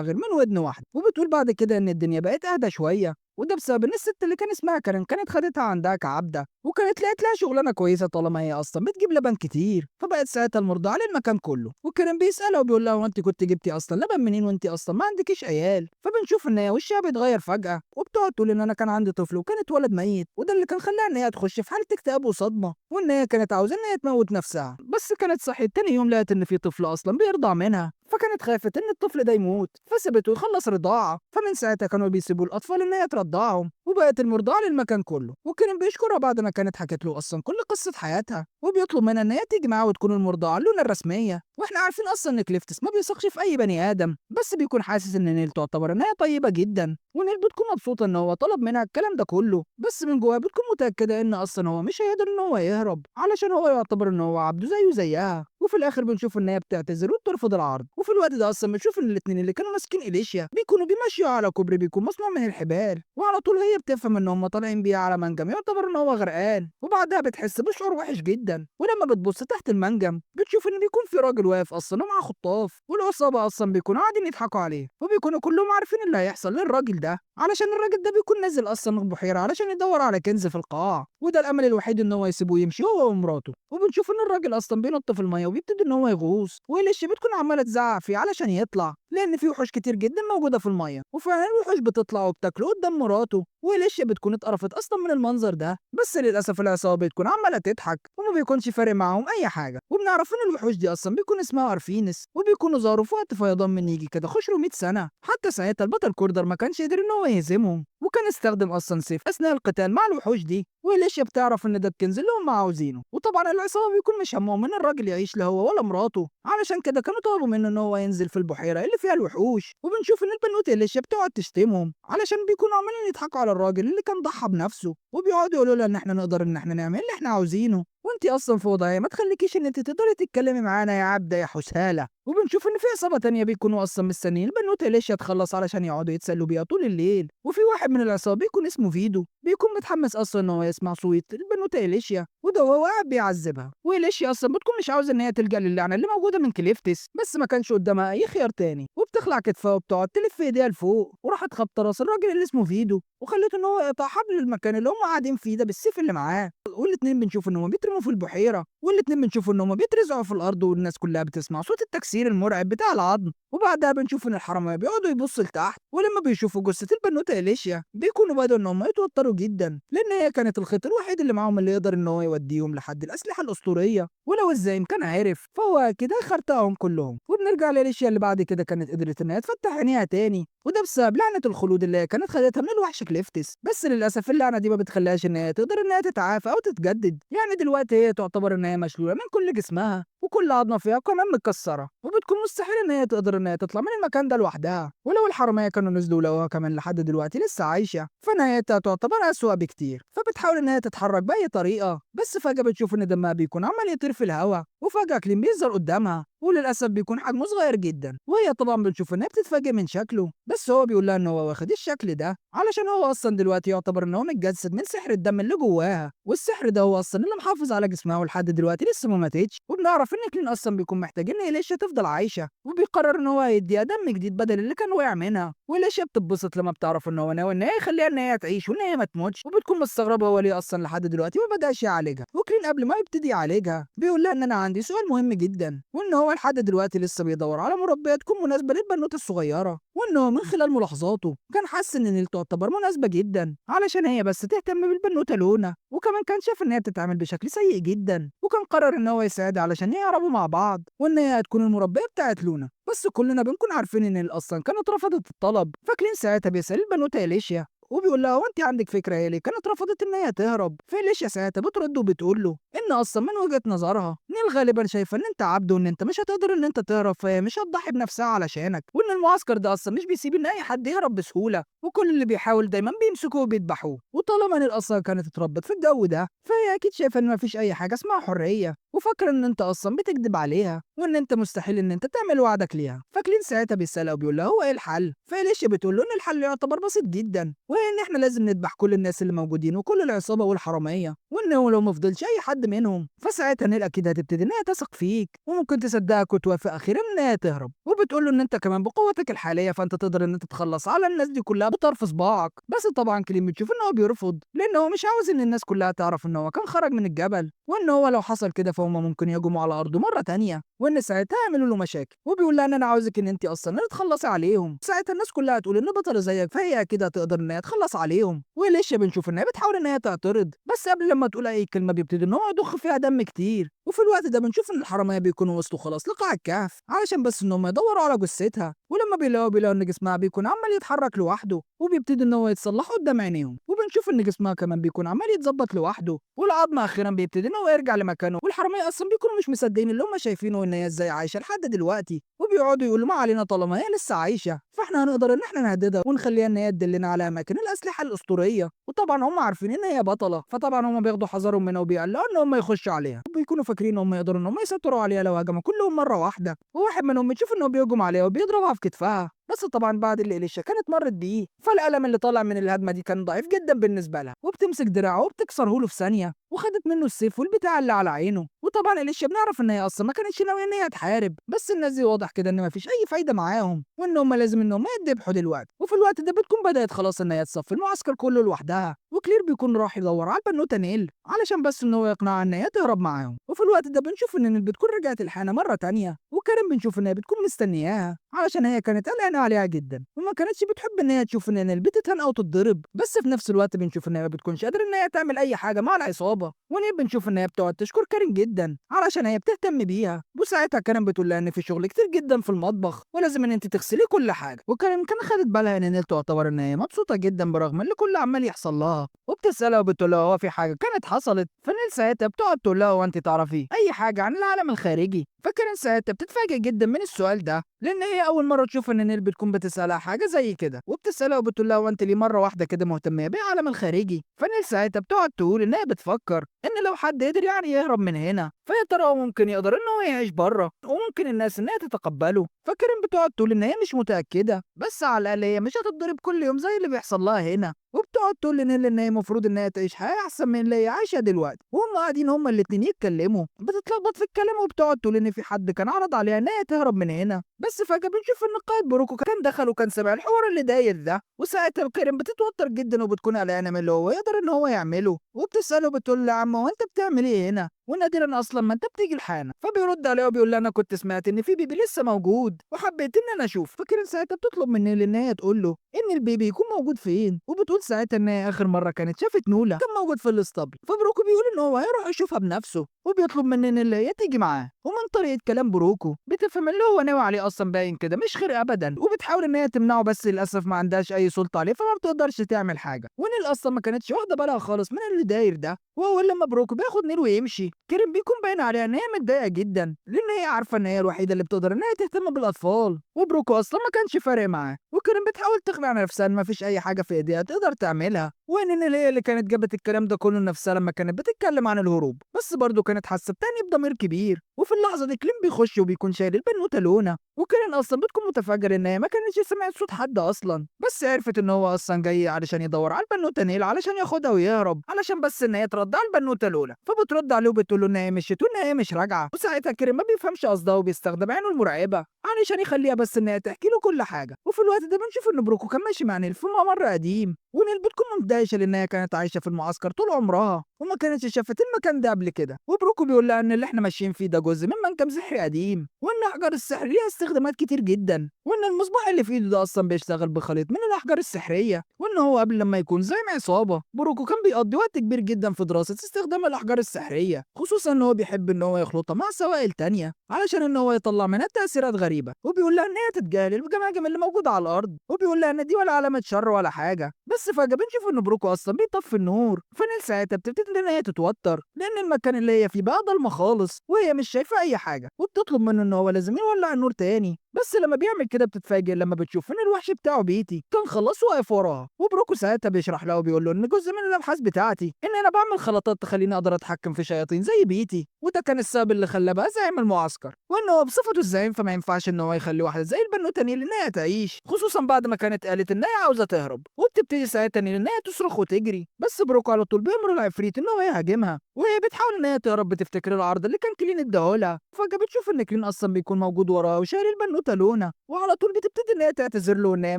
غير من ودن واحده. وبتقول بعد كده ان الدنيا بقت اهدى شويه، وده بسبب ان الست اللي كان اسمها كارين كانت خدتها عندها كعبده، وكانت لقيت لها شغلانه كويسه طالما هي اصلا بتجيب لبن كتير، فبقت ساعتها المرضعه للمكان كله. وكارين بيسالها وبيقول لها هو انت كنت جبتي اصلا لبن منين وانت اصلا ما عندكيش عيال. فبنشوف ان هي وشها بيتغير فجاه، وبتقعد تقول ان انا كان عندي طفل وكان اتولد ميت، وده اللي كان خلاها ان هي تخش في حاله اكتئاب وصدمه، وان هي كانت عاوزه ان هي تموت نفسها. بس كانت صحيت تاني يوم لقت ان في طفل اصلا بيرضع منها، فكانت خافت ان الطفل ده يموت، فسابته يخلص رضاعه. فمن ساعتها كانوا بيسيبوا الاطفال ان هي ترضعهم، وبقت المرضعه للمكان كله. وكان بيشكرها بعد ما كانت حكت له اصلا كل قصه حياتها، وبيطلب منها ان هي تيجي معاه وتكون المرضعه لونا الرسميه. واحنا عارفين اصلا ان كليفتس ما بيثقش في اي بني ادم، بس بيكون حاسس ان نيل تعتبر ان هي طيبه جدا، ونيل بتكون مبسوطه ان هو طلب منها الكلام ده كله، بس من جواها بتكون متاكده ان اصلا هو مش هيقدر ان هو يهرب علشان هو يعتبر ان هو عبده زيه زيها. وفي الاخر بنشوف ان هي بتعتذر وبترفض العرض. وفي الوقت ده اصلا بنشوف ان الاثنين اللي كانوا ماسكين اليشيا بيكونوا بيمشوا على كوبري بيكون مصنوع من الحبال، وعلى طول هي بتفهم ان هم طالعين بيه على منجم يعتبر ان هو غرقان. وبعدها بتحس بشعور وحش جدا، ولما بتبص تحت المنجم بتشوف ان بيكون في راجل واقف اصلا ومعاه خطاف، والعصابه اصلا بيكونوا قاعدين يضحكوا عليه، وبيكونوا كلهم عارفين اللي هيحصل للراجل ده علشان الراجل ده بيكون نازل اصلا البحيره علشان يدور على كنز في القاع، وده الامل الوحيد ان هو يسيبه يمشي هو ومراته. وبنشوف ان الراجل اصلا بينط في الميه وبيبتدي ان هو يغوص، واليشي بتكون عماله تزعق فيه علشان يطلع لان في وحوش كتير جدا موجوده في الميه، وفعلا الوحوش بتطلع وبتاكله قدام مراته، واليشي بتكون اتقرفت اصلا من المنظر ده. بس للاسف العصابه بتكون عماله تضحك وما بيكونش فارق معاهم اي حاجه. وبنعرف ان الوحوش دي اصلا بيكون اسمها ارفينس، وبيكونوا ظهروا في وقت فيضان من يجي كده خشروا 100 سنه. حتى ساعتها البطل كوردر ما كانش قادر ان هو يهزمهم، وكان استخدم اصلا سيف اثناء القتال مع الوحوش دي، واليشيا بتعرف ان ده الكنز اللي هم عاوزينه. وطبعا العصابه بيكون مش همهم ان الراجل يعيش لا هو ولا مراته، علشان كده كانوا طلبوا منه ان هو ينزل في البحيره اللي فيها الوحوش. وبنشوف ان البنوته اليشيا بتقعد تشتمهم علشان بيكونوا عمالين يضحكوا على الراجل اللي كان ضحى بنفسه، وبيقعدوا يقولوا له ان احنا نقدر ان احنا نعمل اللي احنا عاوزينه، وانت اصلا في وضعيه ما تخليكيش ان انت تقدري تتكلمي معانا يا عبده يا حساله. وبنشوف ان في عصابه تانية بيكونوا اصلا مستنيين البنوته اليشيا تخلص علشان يقعدوا يتسلوا بيها طول الليل، وفي واحد من العصابه بيكون اسمه فيدو بيكون متحمس اصلا ان هو يسمع صوت البنوته اليشيا، وده وهو قاعد بيعذبها. واليشيا اصلا بتكون مش عاوزه ان هي تلجا للعنه اللي موجوده من كليفتس، بس ما كانش قدامها اي خيار تاني، وبتخلع كتفها وبتقعد تلف في ايديها لفوق، وراحت خبطه راس الراجل اللي اسمه فيدو وخلته ان هو يقطع حبل المكان اللي هم قاعدين فيه ده بالسيف اللي معاه. والاتنين بنشوف ان هم بيترموا في البحيره، والاتنين بنشوف ان هم بيترزعوا في الارض، والناس كلها بتسمع صوت التكسير المرعب بتاع العظم. وبعدها بنشوف ان الحراميه بيقعدوا يبصوا لتحت، ولما بيشوفوا جثه البنوته اليشيا بيكونوا بدأوا ان هم يتوتروا جدا، لان هي كانت الخيط الوحيد اللي معاهم اللي يقدر ان هو يوديهم لحد الاسلحه الاسطوريه، ولو الزعيم كان عارف فهو كده خرطقهم كلهم. وبنرجع لليشيا اللي بعد كده كانت قدرت ان هي تفتح عينيها تاني، وده بسبب لعنه الخلود اللي هي كانت خدتها من الوحش كليفتس. بس للاسف اللعنه دي ما بتخليهاش ان هي تقدر ان هي تتعافى او تتجدد، يعني دلوقتي هي تعتبر ان هي مشلوله من كل جسمها، وكل عظمه فيها كمان متكسره، وبتكون مستحيل ان هي تقدر ان هي تطلع من المكان ده لوحدها. ولو الحراميه كانوا نزلوا لقوها كمان لحد دلوقتي لسه عايشه، فنهايتها تعتبر اسوأ بكتير. فبتحاول ان هي تتحرك باي طريقه، بس فجاه بتشوف ان دمها بيكون عمال يطير في الهواء، وفجاه كليم بيظهر قدامها، وللاسف بيكون حجمه صغير جدا، وهي طبعا بنشوف انها بتتفاجئ من شكله، بس هو بيقول لها ان هو واخد الشكل ده علشان هو اصلا دلوقتي يعتبر ان هو متجسد من سحر الدم اللي جواها، والسحر ده هو اصلا اللي محافظ على جسمها ولحد دلوقتي لسه ما ماتتش. وبنعرف ان كلين اصلا بيكون محتاج ان إليشا تفضل عايشه، وبيقرر ان هو يديها دم جديد بدل اللي كان وقع منها. وإليشا بتتبسط لما بتعرف ان هو ناوي ان هي يخليها ان هي تعيش وان هي ما تموتش، وبتكون مستغربه هو ليه اصلا لحد دلوقتي ما بداش يعالجها. وكلين قبل ما يبتدي يعالجها بيقول لها ان انا عندي سؤال مهم جدا، وان هو هو لحد دلوقتي لسه بيدور على مربية تكون مناسبة للبنوتة الصغيرة، وإن هو من خلال ملاحظاته كان حس إن نيل تعتبر مناسبة جدا علشان هي بس تهتم بالبنوتة لونا، وكمان كان شاف إن هي بتتعامل بشكل سيء جدا، وكان قرر إن هو يساعدها علشان يهربوا مع بعض وإن هي هتكون المربية بتاعت لونا. بس كلنا بنكون عارفين إن نيل أصلا كانت رفضت الطلب. فاكرين ساعتها بيسأل البنوتة إليشيا وبيقول لها: هو انت عندك فكره هي ليه كانت رفضت ان هي تهرب؟ فإليشيا ساعتها بترد وبتقول له ان اصلا من وجهه نظرها نيل غالبا شايفه ان انت عبد وان انت مش هتقدر ان انت تهرب، فهي مش هتضحي بنفسها علشانك، وان المعسكر ده اصلا مش بيسيب ان اي حد يهرب بسهوله، وكل اللي بيحاول دايما بيمسكوه وبيذبحوه. وطالما نيل اصلا كانت اتربت في الجو ده فهي اكيد شايفه ان مفيش اي حاجه اسمها حريه، وفاكره ان انت اصلا بتكذب عليها وان انت مستحيل ان انت تعمل وعدك ليها. فاكرين ساعتها بيسالها وبيقول لها: هو ايه الحل؟ فإليشيا بتقول له ان الحل يعتبر بسيط جدا، وهي ان احنا لازم نذبح كل الناس اللي موجودين وكل العصابه والحراميه، وانه لو ما فضلش اي حد منهم فساعتها نيل اكيد هتبتدي ان هي تثق فيك وممكن تصدقك وتوافق اخيرا ان هي تهرب. وبتقول له ان انت كمان بقوتك الحاليه فانت تقدر ان انت تتخلص على الناس دي كلها بطرف صباعك. بس طبعا كليم بتشوف ان هو بيرفض لان هو مش عاوز ان الناس كلها تعرف ان هو كان خرج من الجبل، وان هو لو حصل كده فهم ممكن يهجموا على ارضه مره تانية وان ساعتها يعملوا له مشاكل. وبيقول لها ان انا عاوزك ان انت اصلا تخلصي عليهم. ساعتها الناس كلها هتقول ان بطل زيك فهي اكيد هتقدر ان هي تخلص عليهم. وليش بنشوف ان هي بتحاول ان هي تعترض، بس قبل لما تقول اي كلمه بيبتدي ان هو يضخ فيها دم كتير. وفي الوقت ده بنشوف ان الحراميه بيكونوا وصلوا خلاص لقاع الكهف علشان بس ان هم يدوروا على جثتها، ولما بيلاقوا ان جسمها بيكون عمال يتحرك لوحده وبيبتدي ان هو يتصلح قدام عينيهم. وبنشوف ان جسمها كمان بيكون عمال يتظبط لوحده، والعظم اخيرا بيبتدي ان هو يرجع لمكانه. والحراميه اصلا بيكونوا مش مصدقين اللي هم شايفينه ان هي ازاي عايشه لحد دلوقتي، وبيقعدوا يقولوا ما علينا طالما هي لسه عايشه فاحنا هنقدر ان احنا نهددها ونخليها ان هي تدلنا على اماكن الاسلحه الاسطوريه. وطبعا هم عارفين ان هي بطله فطبعا هم بياخدوا حذرهم منها وبيقلقوا ان هم يخشوا عليها، وبيكونوا فاكرين ان هم يقدروا ان هم يسيطروا عليها لو هجموا كلهم مره واحده. وواحد منهم بتشوف ان هو بيهجم عليها وبيضربها في كتفها، بس طبعا بعد اللي إليشا كانت مرت بيه فالألم اللي طالع من الهجمة دي كان ضعيف جدا بالنسبة لها، وبتمسك دراعه وبتكسره له في ثانية وخدت منه السيف والبتاع اللي على عينه. وطبعا إليشا بنعرف ان هي اصلا ما كانتش ناوية ان هي تحارب، بس الناس دي واضح كده ان مفيش اي فايدة معاهم وان هم لازم ان هم يتذبحوا دلوقتي. وفي الوقت ده بتكون بدأت خلاص ان هي تصفي المعسكر كله لوحدها، وكلير بيكون راح يدور على البنوتة نيل علشان بس ان هو يقنعها ان هي تهرب معاهم. وفي الوقت ده بنشوف ان نيل بتكون رجعت الحانة مرة تانية، وكارين بنشوف ان هي بتكون مستنياها علشان هي كانت قلقانة عليها جدا وما كانتش بتحب ان هي تشوف ان نيل بتتهان او تتضرب، بس في نفس الوقت بنشوف ان هي ما بتكونش قادرة ان هي تعمل اي حاجة مع العصابة. ونيل بنشوف ان هي بتقعد تشكر كارين جدا علشان هي بتهتم بيها، وساعتها كارين بتقول لها ان في شغل كتير جدا في المطبخ ولازم ان انت تغسلي كل حاجة. وكارين كان خدت بالها ان نيل تعتبر ان هي مبسوطة جدا برغم اللي كل عمال يحصل لها، وبتسألها وبتقول لها هو في حاجة كانت حصلت؟ فنيل ساعتها بتقعد تقول لها هو انت تعرفي اي حاجة عن العالم الخارجي؟ فكارين ساعتها بتتفاجئ جدا من السؤال ده لان هي اول مره تشوف ان نيل بتكون بتسالها حاجه زي كده، وبتسالها وبتقول لها وانت ليه مره واحده كده مهتمه بالعالم الخارجي؟ فنيل ساعتها بتقعد تقول ان هي بتفكر ان لو حد قدر يعني يهرب من هنا فيا ترى هو ممكن يقدر ان هو يعيش بره وممكن الناس ان هي تتقبله. فكارين بتقعد تقول ان هي مش متاكده بس على الاقل هي مش هتتضرب كل يوم زي اللي بيحصل لها هنا، وبتقعد تقول لنيل ان هي المفروض ان هي تعيش حياه احسن من اللي هي عايشه دلوقتي. وهم قاعدين هما الاتنين يتكلموا بتتلخبط في الكلام وبتقعد تقول ان في حد كان عرض عليها ان هي تهرب من هنا، بس فجاه بنشوف ان القائد بروكو كان دخل وكان سامع الحوار اللي داير ده. وساعتها كارين بتتوتر جدا وبتكون قلقانه من اللي هو يقدر ان هو يعمله، وبتساله بتقول له يا عم هو انت بتعمل ايه هنا؟ ونادرا اصلا ما انت بتيجي الحانه. فبيرد عليها وبيقول لها انا كنت سمعت ان في بيبي لسه موجود وحبيت ان انا اشوف. فكارين ساعتها بتطلب من نيل ان هي تقول له ان البيبي يكون موجود فين، وبتقول ساعتها ان هي اخر مره كانت شافت نولا كان موجود في الاسطبل. فبروكو بيقول ان هو هيروح يشوفها بنفسه وبيطلب من نيل ان هي تيجي معاه. ومن طريقه كلام بروكو بتفهم اللي هو ناوي عليه اصلا باين كده مش خير ابدا، وبتحاول ان هي تمنعه بس للاسف ما عندهاش اي سلطه عليه فما بتقدرش تعمل حاجه. ونيل اصلا ما كانتش واخده بالها خالص من اللي داير ده. واول لما بروكو بياخد نيل ويمشي كارين بيكون باين عليها ان هي متضايقه جدا لان هي عارفه ان هي الوحيده اللي بتقدر ان هي تهتم بالاطفال، وبروكو اصلا ما كانش فارق معاه. وكارين بتحاول تقنع نفسها ان ما فيش اي حاجه في ايديها تقدر تعملها، وان نيل هي اللي كانت جابت الكلام ده كله لنفسها لما كانت بتتكلم عن الهروب، بس برضه كانت حاسه بتاني بضمير كبير. وفي اللحظه دي كليم بيخش وبيكون شايل البنوته لونا، وكارين اصلا بتكون متفاجئه ان هي ما كانتش سمعت صوت حد اصلا، بس عرفت ان هو اصلا جاي علشان يدور على البنوته نيل علشان ياخدها ويهرب علشان بس ان هي ترد على البنوته لونا. فبترد عليه تقول له ان هي مشيت وان هي مش راجعه، وساعتها كيرين ما بيفهمش قصدها وبيستخدم عينه المرعبه علشان يخليها بس ان هي تحكي له كل حاجه. وفي الوقت ده بنشوف ان بروكو كان ماشي مع نيل في ممر قديم، ونيل بتكون مندهشه لان هي كانت عايشه في المعسكر طول عمرها وما كانتش شافت المكان ده قبل كده. وبروكو بيقول لها ان اللي احنا ماشيين فيه ده جزء من منجم سحري قديم، وان احجار السحر ليها استخدامات كتير جدا، وان المصباح اللي في ايده ده اصلا بيشتغل بخليط من الاحجار السحريه، وان هو قبل لما يكون زي عصابه بروكو كان بيقضي وقت كبير جدا في دراسه استخدام الاحجار السحريه، خصوصا ان هو بيحب ان هو يخلطها مع سوائل تانية علشان ان هو يطلع منها تاثيرات غريبه. وبيقول لها ان هي تتجاهل الجماجم اللي موجوده على الارض، وبيقول لها ان دي ولا علامه شر ولا حاجه. بس فجاه بنشوف ان بروكو اصلا بيطفي النور، فنيل ساعتها بتبتدي ان هي تتوتر لان المكان اللي هي فيه بقى ضلمه خالص وهي مش شايفه اي حاجه، وبتطلب منه ان هو لازم يولع النور تاني. بس لما بيعمل كده بتتفاجئ لما بتشوف ان الوحش بتاعه بيتي كان خلاص واقف وراها. وبروكو ساعتها بيشرح لها وبيقول له ان جزء من الابحاث بتاعتي ان انا بعمل خلطات تخليني اقدر اتحكم في شياطين زي بيتي، وده كان السبب اللي خلاه بقى زعيم المعسكر، وان هو بصفته الزعيم فما ينفعش ان هو يخلي واحده زي البنوته نيل ان هي تعيش، خصوصا بعد ما كانت قالت ان هي عاوزه تهرب. وبتبتدي ساعتها نيل ان هي تصرخ وتجري، بس بروكو على طول بيأمر العفريت ان هو يهاجمها، وهي بتحاول ان هي تهرب بتفتكر العرض اللي كان كلين اداهولها. فجاه بتشوف ان كلين اصلا بيكون موجود وراها وشايل البنوته لونا، وعلى طول بتبتدي ان هي تعتذر له ان هي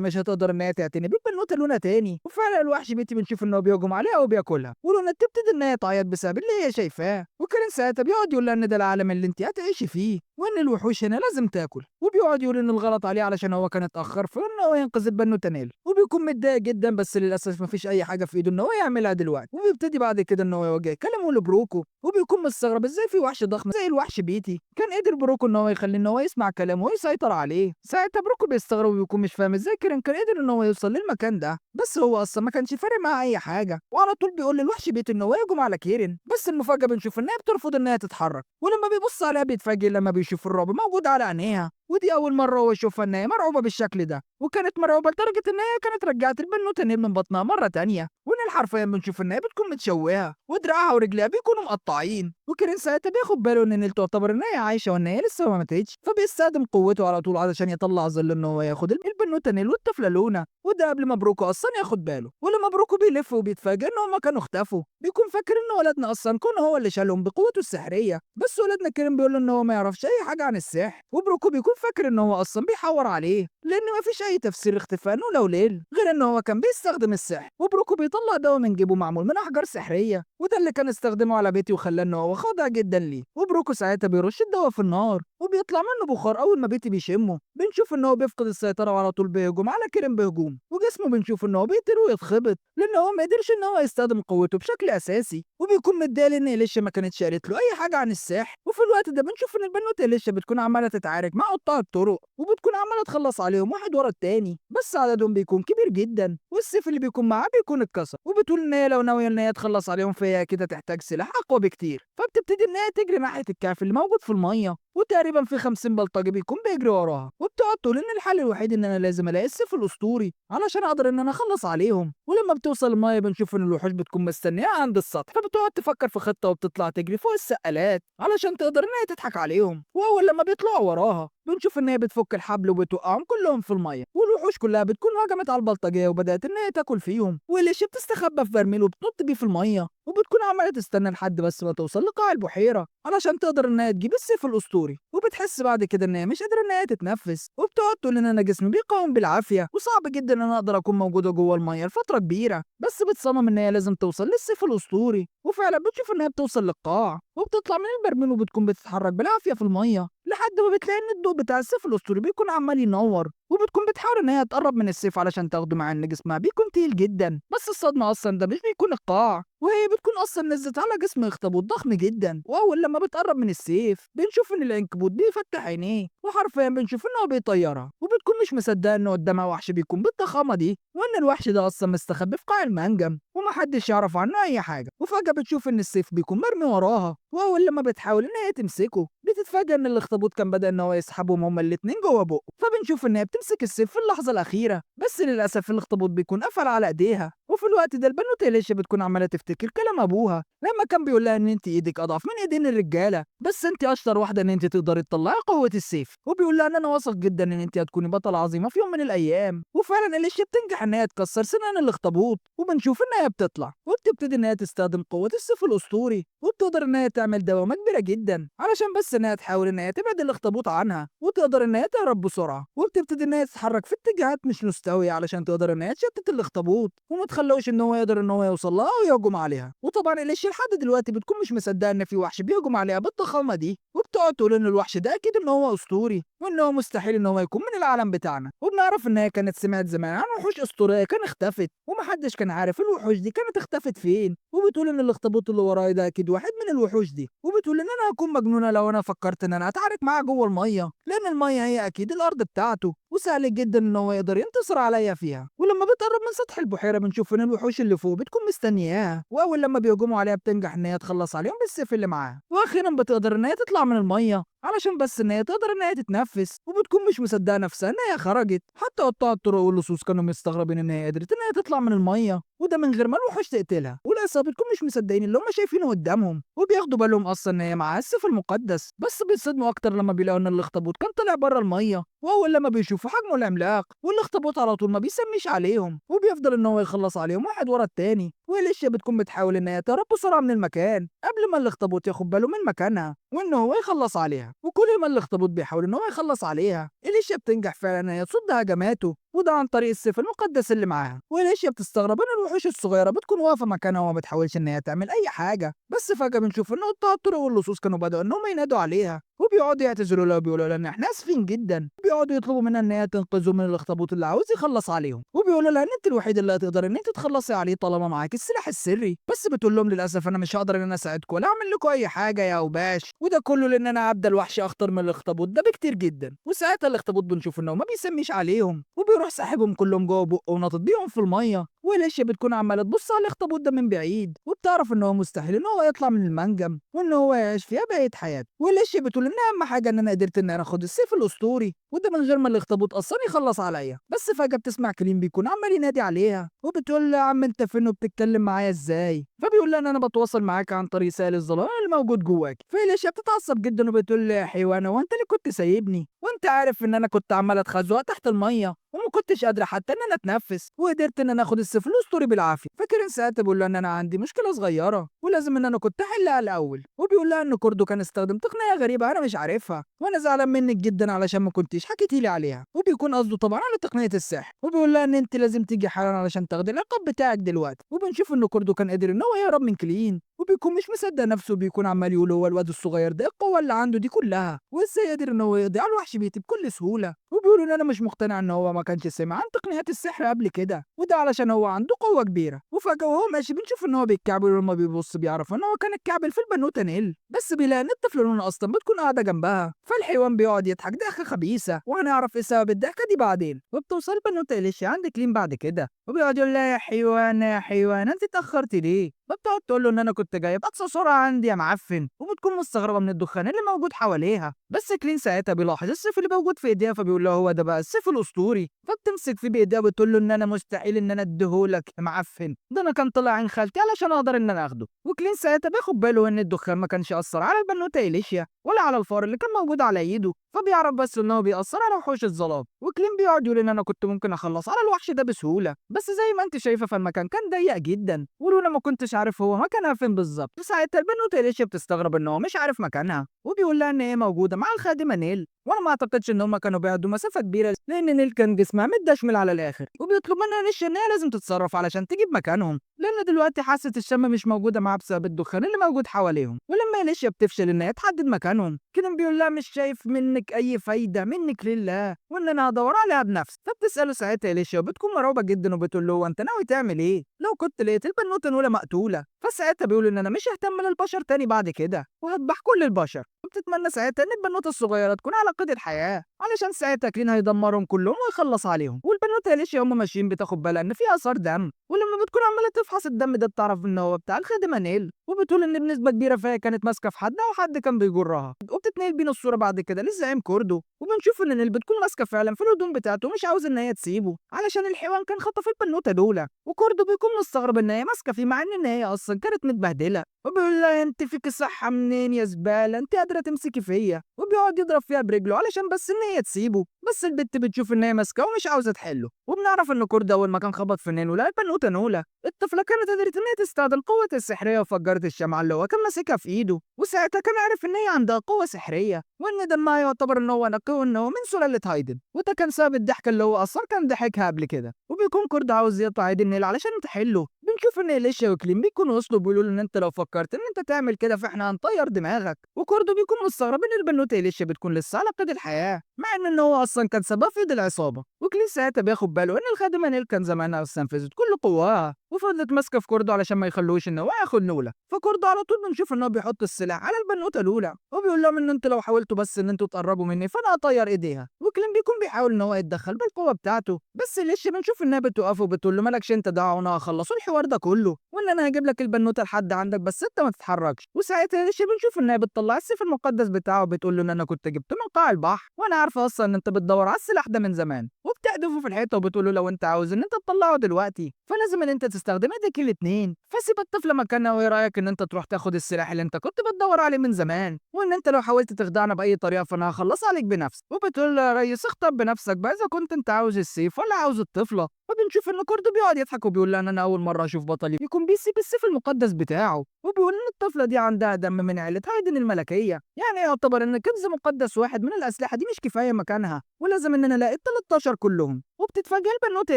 مش هتقدر ان هي تعتني بالبنوته لونا تاني. وفعلا الوحش بيتي بنشوف ان هو بيهجم عليها وبياكلها، ولونا بتبتدي ان هي تعيط بسبب اللي هي شايفاه، وكلين ساعتها بيقعد يقول لها ان ده العالم اللي انت هتعيشي فيه، وان الوحوش هنا لازم تاكل، وبيقعد يقول ان الغلط عليه علشان هو كان اتاخر في ان هو ينقذ البنوته نيل، وبيكون متضايق جدا بس للاسف مفيش اي حاجه في ايده ان هو يعملها دلوقتي. وبيبتدي بعد كده ان هو يوجه كلامه لبروكو، وبيكون مستغرب ازاي في وحش ضخم زي الوحش بيتي كان قدر بروكو ان هو يخلي ان هو يسمع كلامه ويسيطر عليه. ساعتها بروكو بيستغرب وبيكون مش فاهم ازاي كيرين كان قدر ان هو يوصل للمكان ده، بس هو اصلا ما كانش فارق معاه اي حاجه، وعلى طول بيقول للوحش بيتي ان هو يهجم على كيرين. بس المفاجاه بنشوف ان هي بترفض ان هي تتحرك، ولما بيبص عليها بيتفاجئ لما بيشوف الرعب موجود على عينيها، ودي اول مره هو يشوفها ان هي مرعوبه بالشكل ده، وكانت مرعوبه لدرجه ان هي كانت رجعت البنوته نيل من بطنها مره تانية، وان حرفيا بنشوف ان هي بتكون متشوهه ودراعها ورجليها بيكونوا مقطعين. وكيرين ساعتها بياخد باله ان نيل تعتبر ان هي عايشه وان هي لسه ما ماتتش، فبيستخدم قوته على طول علشان يطلع ظل ان هو ياخد البنوته نيل والطفله لونا، وده قبل ما بروكو اصلا ياخد باله. ولما بروكو بيلف وبيتفاجئ ان هم كانوا اختفوا بيكون فاكر ان ولدنا اصلا كون هو اللي شالهم بقوته السحريه، بس ولدنا كيرين بيقول له ان هو ما يعرفش اي حاجه عن السحر، وبروكو بيكون فاكر ان هو اصلا بيحور عليه لان ما فيش اي تفسير لاختفاء نولا وليل غير ان هو كان بيستخدم السحر. وبروكو بيطلع دواء من جيبه معمول من احجار سحريه، وده اللي كان استخدمه على بيتي وخلاه ان هو خاضع جدا ليه. وبروكو ساعتها بيرش الدواء في النار وبيطلع منه بخار، اول ما بيتي بيشمه بنشوف ان هو بيفقد السيطره وعلى طول بيهجم على كيرين بهجوم، وجسمه بنشوف ان هو بيطير ويتخبط لان هو ما قدرش ان هو يستخدم قوته بشكل اساسي، وبيكون متضايق ان إليشا ما كانتش قالت له اي حاجه عن السحر. وفي الوقت ده بنشوف ان البنوته إليشا بتكون عماله تتعارك مع قطاع الطرق، وبتكون عماله تخلص عليهم واحد ورا التاني، بس عددهم بيكون كبير جدا والسيف اللي بيكون معاه بيكون اتكسر، وبتقول ان هي لو ناويه ان هي تخلص عليهم فهي كده تحتاج سلاح اقوى بكتير. فبتبتدي ان هي تجري ناحيه الكهف اللي موجود في الميه، وتقريبا في 50 بلطجي بيكون بيجري وراها، وبتقعد تقول ان الحل الوحيد ان انا لازم الاقي السيف الاسطوري علشان اقدر ان انا اخلص عليهم. ولما بتوصل الميه بنشوف ان الوحوش بتكون مستنيه عند السطح، فبتقعد تفكر في خطه وبتطلع تجري فوق السقالات علشان تقدر ان هي تضحك عليهم. واول لما بيطلعوا وراها بنشوف ان هي بتفك الحبل وبتوقعهم كلهم في الميه، والوحوش كلها بتكون هجمت على البلطجيه وبدات ان هي تاكل فيهم، والليش بتستخبى في برميل وبتنط بيه في الميه، وبتكون عماله تستنى لحد بس ما توصل لقاع البحيره علشان تقدر ان هي تجيب السيف الاسطوري. وبتحس بعد كده ان هي مش قادره ان هي تتنفس، وبتقعد تقول ان انا جسمي بيقاوم بالعافيه وصعب جدا ان انا اقدر اكون موجوده جوه الميه لفتره كبيره، بس بتصمم ان هي لازم توصل للسيف الاسطوري. وفعلا بتشوف ان هي بتوصل للقاع وبتطلع من البرميل وبتكون بتتحرك بالعافيه في الميه لحد ما بتلاقي ان الضوء بتاع السيف الاسطوري بيكون عمال ينور، وبتكون بتحاول ان هي تقرب من السيف علشان تاخده مع ان جسمها بيكون تقيل جدا. بس الصدمه اصلا ده مش بيكون القاع، وهي بتكون اصلا نزلت على جسم اخطبوط ضخم جدا، واول لما بتقرب من السيف بنشوف ان العنكبوت بيفتح عينيه وحرفيا بنشوف ان هو بيطيرها، وبتكون مش مصدقه ان قدامها وحش بيكون بالضخامه دي، وان الوحش ده اصلا مستخبي في قاع المنجم ومحدش يعرف عنه اي حاجه. وفجاه بتشوف ان السيف بيكون مرمي وراها، واول لما بتحاول ان هي تمسكه بتتفاجئ ان الاخطبوط كان بدأ ان هو يسحبهم هما الاتنين جوه بقه، فبنشوف ان هي بتمسك السيف في اللحظه الاخيره، بس للاسف الاخطبوط بيكون قفل على ايديها. وفي الوقت ده البنوته إليشا بتكون عماله تفتكر كلام ابوها لما كان بيقول لها ان انت ايدك اضعف من ايدين الرجاله، بس انت اشطر واحده ان انت تقدري تطلعي قوه السيف، وبيقول لها ان انا واثق جدا ان انت هتكوني بطله عظيمه في يوم من الايام. وفعلا إليشا بتنجح ان هي تكسر سنان الاخطبوط، وبنشوف ان هي بتطلع وبتبتدي ان هي تستخدم قوه السيف الاسطوري، وبتقدر ان هي تعمل دوامة كبيرة جدا علشان بس إنها تحاول إن هي تبعد الأخطبوط عنها وتقدر إن هي تهرب بسرعة، وبتبتدي إن هي تتحرك في اتجاهات مش مستوية علشان تقدر إن هي تشتت الأخطبوط وما تخلوش إن هو يقدر إن هو يوصل لها ويهجم عليها. وطبعا القش لحد دلوقتي بتكون مش مصدقة إن في وحش بيهجم عليها بالضخامة دي، وبتقعد تقول إن الوحش ده أكيد إن هو أسطوري وإن هو مستحيل إن هو يكون من العالم بتاعنا. وبنعرف إن هي كانت سمعت زمان عن وحوش أسطورية كان اختفت ومحدش كان عارف الوحوش دي كانت اختفت فين، وبتقول إن الأخطبوط اللي ورايا ده أكيد واحد من الوحوش دي، وبتقول إن أنا هكون مجنونة لو أنا فكرت إن أنا أتعارك معاه جوه المية، لأن المية هي أكيد الأرض بتاعته وسهل جدا إن هو يقدر ينتصر عليا فيها. ولما بتقرب من سطح البحيرة بنشوف إن الوحوش اللي فوق بتكون مستنياها، وأول لما بيهجموا عليها بتنجح إن هي تخلص عليهم بالسيف اللي معاها، وأخيرا بتقدر إن هي تطلع من المية علشان بس إن هي تقدر إن هي تتنفس، وبتكون مش مصدقة نفسها إن هي خرجت. حتى قطاع الطرق واللصوص كانوا مستغربين إن هي قدرت إن هي تطلع من المية، وده من غير ما الوحوش تقتلها، والعصابة بتكون مش مصدقين اللي هم شايفينه قدامهم، وبياخدوا بالهم أصلا إن هي معاها السيف المقدس، بس بيتصدموا أكتر لما بيلاقوا إن الأخطبوط كان طلع بره المية، وأول لما بيشوفوا حجمه العملاق، والأخطبوط على طول ما بيسميش عليهم وبيفضل إن هو يخلص عليهم واحد ورا التاني. واليشيا بتكون بتحاول إن هي تهرب بسرعة من المكان قبل ما الأخطبوط ياخد باله من مكانها وإن هو يخلص عليها، وكل ما الأخطبوط بيحاول إن هو يخلص عليها اليشيا بتنجح فعلا إن هي تصد هجماته، وده عن طريق السيف المقدس اللي معاها. واليشيا بتستغرب إن الوحوش الصغيرة بتكون واقفة مكانها وما بتحاولش إن هي تعمل أي حاجة، بس فجأة بنشوف إن قطاع الطرق واللصوص كانوا بدأوا إن هم ينادوا عليها وبيقعدوا يعتذروا لها وبيقولوا لها إن إحنا آسفين جدا، وبيقعدوا يطلبوا منها إن هي تنقذهم من الأخطبوط اللي عاوز يخلص عليهم، وبيقولوا لها إن أنت الوحيدة اللي هتقدر إن أنت تخلصي عليه طالما معاك السلاح السري، بس بتقول لهم للأسف أنا مش هقدر إن أنا أساعدكم ولا أعمل لكم أي حاجة يا أوباش، وده كله لأن أنا عبد الوحش أخطر من الأخطبوط ده بكتير جدا. وساعتها الأخطبوط بنشوف إن هو ما بيسميش عليهم وبيروح ساحبهم كلهم جوه بقه وناطط بيهم في المية، واليشيا بتكون عمالة تبص على الأخطبوط ده من بعيد وبتعرف إن هو مستحيل إن هو يطلع من المنجم وإن هو يعيش فيها بقية حياته. واليشيا بتقول إن أهم حاجة إن أنا قدرت إن أنا آخد السيف الأسطوري وده من غير ما الأخطبوط أصلا يخلص عليا، بس فجأة بتسمع كريم بيكون عمال ينادي عليها وبتقول له يا عم أنت فين وبتتكلم معايا إزاي؟ فبيقول لها إن أنا بتواصل معاك عن طريق سائل الظلام اللي موجود جواك. فاليشيا بتتعصب جدا وبتقول له يا حيوان هو أنت اللي كنت سايبني وأنت عارف إن أنا كنت عمالة أتخزوق تحت المية وما كنتش قادرة حتى إن أنا أتنفس وقدرت إن أنا آخد السيف الأسطوري بالعافية. فكرين ساعتها بيقول له إن أنا عندي مشكلة صغيرة ولازم إن أنا كنت أحلها الأول، وبيقول لها إن كوردو كان استخدم تقنية غريبة أنا مش عارفها وأنا زعلان منك جدا علشان ما كنتيش حكيتي لي عليها، وبيكون قصده طبعا على تقنية السحر، وبيقول لها إن أنت لازم تيجي حالا علشان تاخدي اللقب بتاعك دلوقتي. وبنشوف إن كوردو كان قادر إن هو يهرب من كلين وبيكون مش مصدق نفسه وبيكون عمال يقول هو الواد الصغير ده القوة اللي عنده دي كلها وإزاي قدر إن هو يقضي على الوحش بيتي بكل سهولة. وبيقولوا إن أنا مش مقتنع إن هو ما كانش سمع عن تقنيات السحر قبل كده وده علشان هو عنده قوة كبيرة. وفجأة وهو ماشي بنشوف إن هو بيتكعبل ولما بيبص بيعرف إن هو كان اتكعبل في البنوتة نيل، بس بيلاقي إن الطفل لونه أصلا بتكون قاعدة جنبها، فالحيوان بيقعد يضحك ضحكة خبيثة وهنعرف إيه سبب الضحكة دي بعدين. وبتوصل البنوتة إليشيا عند كلين بعد كده وبيقعد يقول لها يا حيوان يا حيوان أنت اتأخرت ليه؟ فبتقعد تقول له إن أنا كنت جايب أقصى سرعة عندي يا معفن، وبتكون مستغربة من الدخان اللي موجود حواليها، بس كلين ساعتها بيلاحظ السيف اللي موجود في إيديها فبيقول له هو ده بقى السيف الأسطوري، فبتمسك فيه بإيديها وبتقول له إن أنا مستحيل إن أنا أديهولك يا معفن، ده أنا كان طلع عين خالتي علشان أقدر إن أنا آخده. وكلين ساعتها بياخد باله إن الدخان ما كانش أثر على البنوتة إليشيا ولا على الفار اللي كان موجود على إيده، فبيعرف بس إن هو بيأثر على وحوش الظلام. وكلين بيقعد يقول إن أنا كنت ممكن أخلص على الوحش ده بسهولة، بس زي ما أنت شايفة فالمكان كان ضيق جدا ولولا ما كنتش عارف هو مكانها فين بالظبط. وساعتها البنوتة إليشيا بتستغرب إن هو مش عارف مكانها وبيقول لها إن هي موجودة مع الخادمة نيل، وانا ما اعتقدش ان هم كانوا بيعدوا مسافه كبيره لان نيل كان جسمها متدشمل على الاخر، وبيطلب منها نيش ان هي لازم تتصرف علشان تجيب مكانهم لان دلوقتي حاسه الشم مش موجوده معاها بسبب الدخان اللي موجود حواليهم. ولما إليشيا بتفشل ان هي تحدد مكانهم كده بيقول لها مش شايف منك اي فايده منك لله وان انا هدور عليها بنفسي. فبتساله ساعتها إليشيا وبتكون مرعوبه جدا وبتقول له انت ناوي تعمل ايه لو كنت لقيت البنوته نوله مقتوله؟ فساعتها بيقول ان انا مش ههتم للبشر تاني بعد كده وهذبح كل البشر. وبتتمنى ساعتها ان البنوته الصغيره تكون على قيد الحياه علشان ساعتها كلين هيدمرهم كلهم ويخلص عليهم. والبنوته إليشيا هم ماشيين بتاخد بالها ان في اثار دم، ولما بتكون عماله تفحص الدم ده بتعرف ان هو بتاع الخادمه نيل، وبتقول ان بنسبه كبيره فيها كانت ماسكه في حد او حد كان بيجرها. وبتتنقل بينا الصوره بعد كده للزعيم كوردو وبنشوف ان نيل بتكون ماسكه فعلا في الهدوم بتاعته ومش عاوز ان هي تسيبه علشان الحيوان كان خطف البنوته دول، وكوردو بيكون مستغرب ان هي ماسكه فيه مع ان هي اصلا كانت متبهدله، وبيقول لها انت فيك صحه منين يا زباله انت قادره تمسكي فيا، وبيقعد يضرب فيها برجله علشان بس ان هي تسيبه، بس البت بتشوف ان هي ماسكه ومش عاوزه تحله. وبنعرف ان كوردو اول ما كان خبط في نيل ولقى البنوته نوله الطفله كانت قدرت ان هي تستخدم قوتها السحريه وفجرت انكسرت الشمعة اللي هو كان ماسكها في إيده، وساعتها كان عارف إن هي عندها قوة سحرية، وإن دمها يعتبر إن هو نقي وإن هو من سلالة هايدن، وده كان سبب الضحكة اللي هو أصلا كان ضحكها قبل كده. وبيكون كورد عاوز يقطع ايد النيل علشان تحله. بنشوف ان إليشيا وكلين بيكونوا وصلوا بيقولوا له ان انت لو فكرت ان انت تعمل كده فاحنا هنطير دماغك، وكوردو بيكون مستغرب ان البنوتة إليشيا بتكون لسه على قيد الحياة، مع ان هو اصلا كان سبب في ايد العصابة. وكلين ساعتها بياخد باله ان الخادمة نيل كان زمانها استنفذت كل قواها وفضلت ماسكة في كوردو علشان ما يخلوش ان هو ياخد نولة. فكوردو على طول بنشوف ان هو بيحط السلاح على البنوتة الأولى وبيقول لهم ان انتوا لو حاولتوا بس ان انتوا تقربوا مني فانا هطير ايديها. وكلين بيكون بيحاول ان هو يتدخل بالقوة بتاعته، بس إليشيا بنشوف انها بتوقفه وبتقول له مالكش انت دعوة وانا هخلصوا الحوار ده كله، وان انا هجيب لك البنوتة لحد عندك بس انت ما تتحركش. وساعتها إليشيا بنشوف انها بتطلع السيف المقدس بتاعه وبتقول له ان انا كنت جبته من قاع البحر وانا عارفة اصلا ان انت بتدور على السلاح ده من زمان، وبتهدفه في الحيطة وبتقول له لو انت عاوز ان انت تطلعه دلوقتي فلازم ان انت تستخدم ايديك الاتنين. فسيب الطفلة مكانها، وايه رايك ان انت تروح تاخد السلاح اللي انت كنت بتدور عليه من زمان، وان انت لو حاولت تخدعنا باي طريقة فانا هخلص عليك بنفسي. وبتقول له يا ريس اختار بنفسك بقى اذا كنت انت عاوز السيف ولا عاوز الطفلة. وبنشوف ان كوردو بيقعد يضحك وبيقول لها انا اول مرة اشوف بطل يكون بيسيب السيف المقدس بتاعه، وبيقول ان الطفلة دي عندها دم من عيلة هايدن الملكية، يعني يعتبر ان كنز مقدس واحد من الاسلحة دي مش كفاية مكانها ولازم اننا نلاقي ال 13 كلهم. وبتتفاجئ البنوتة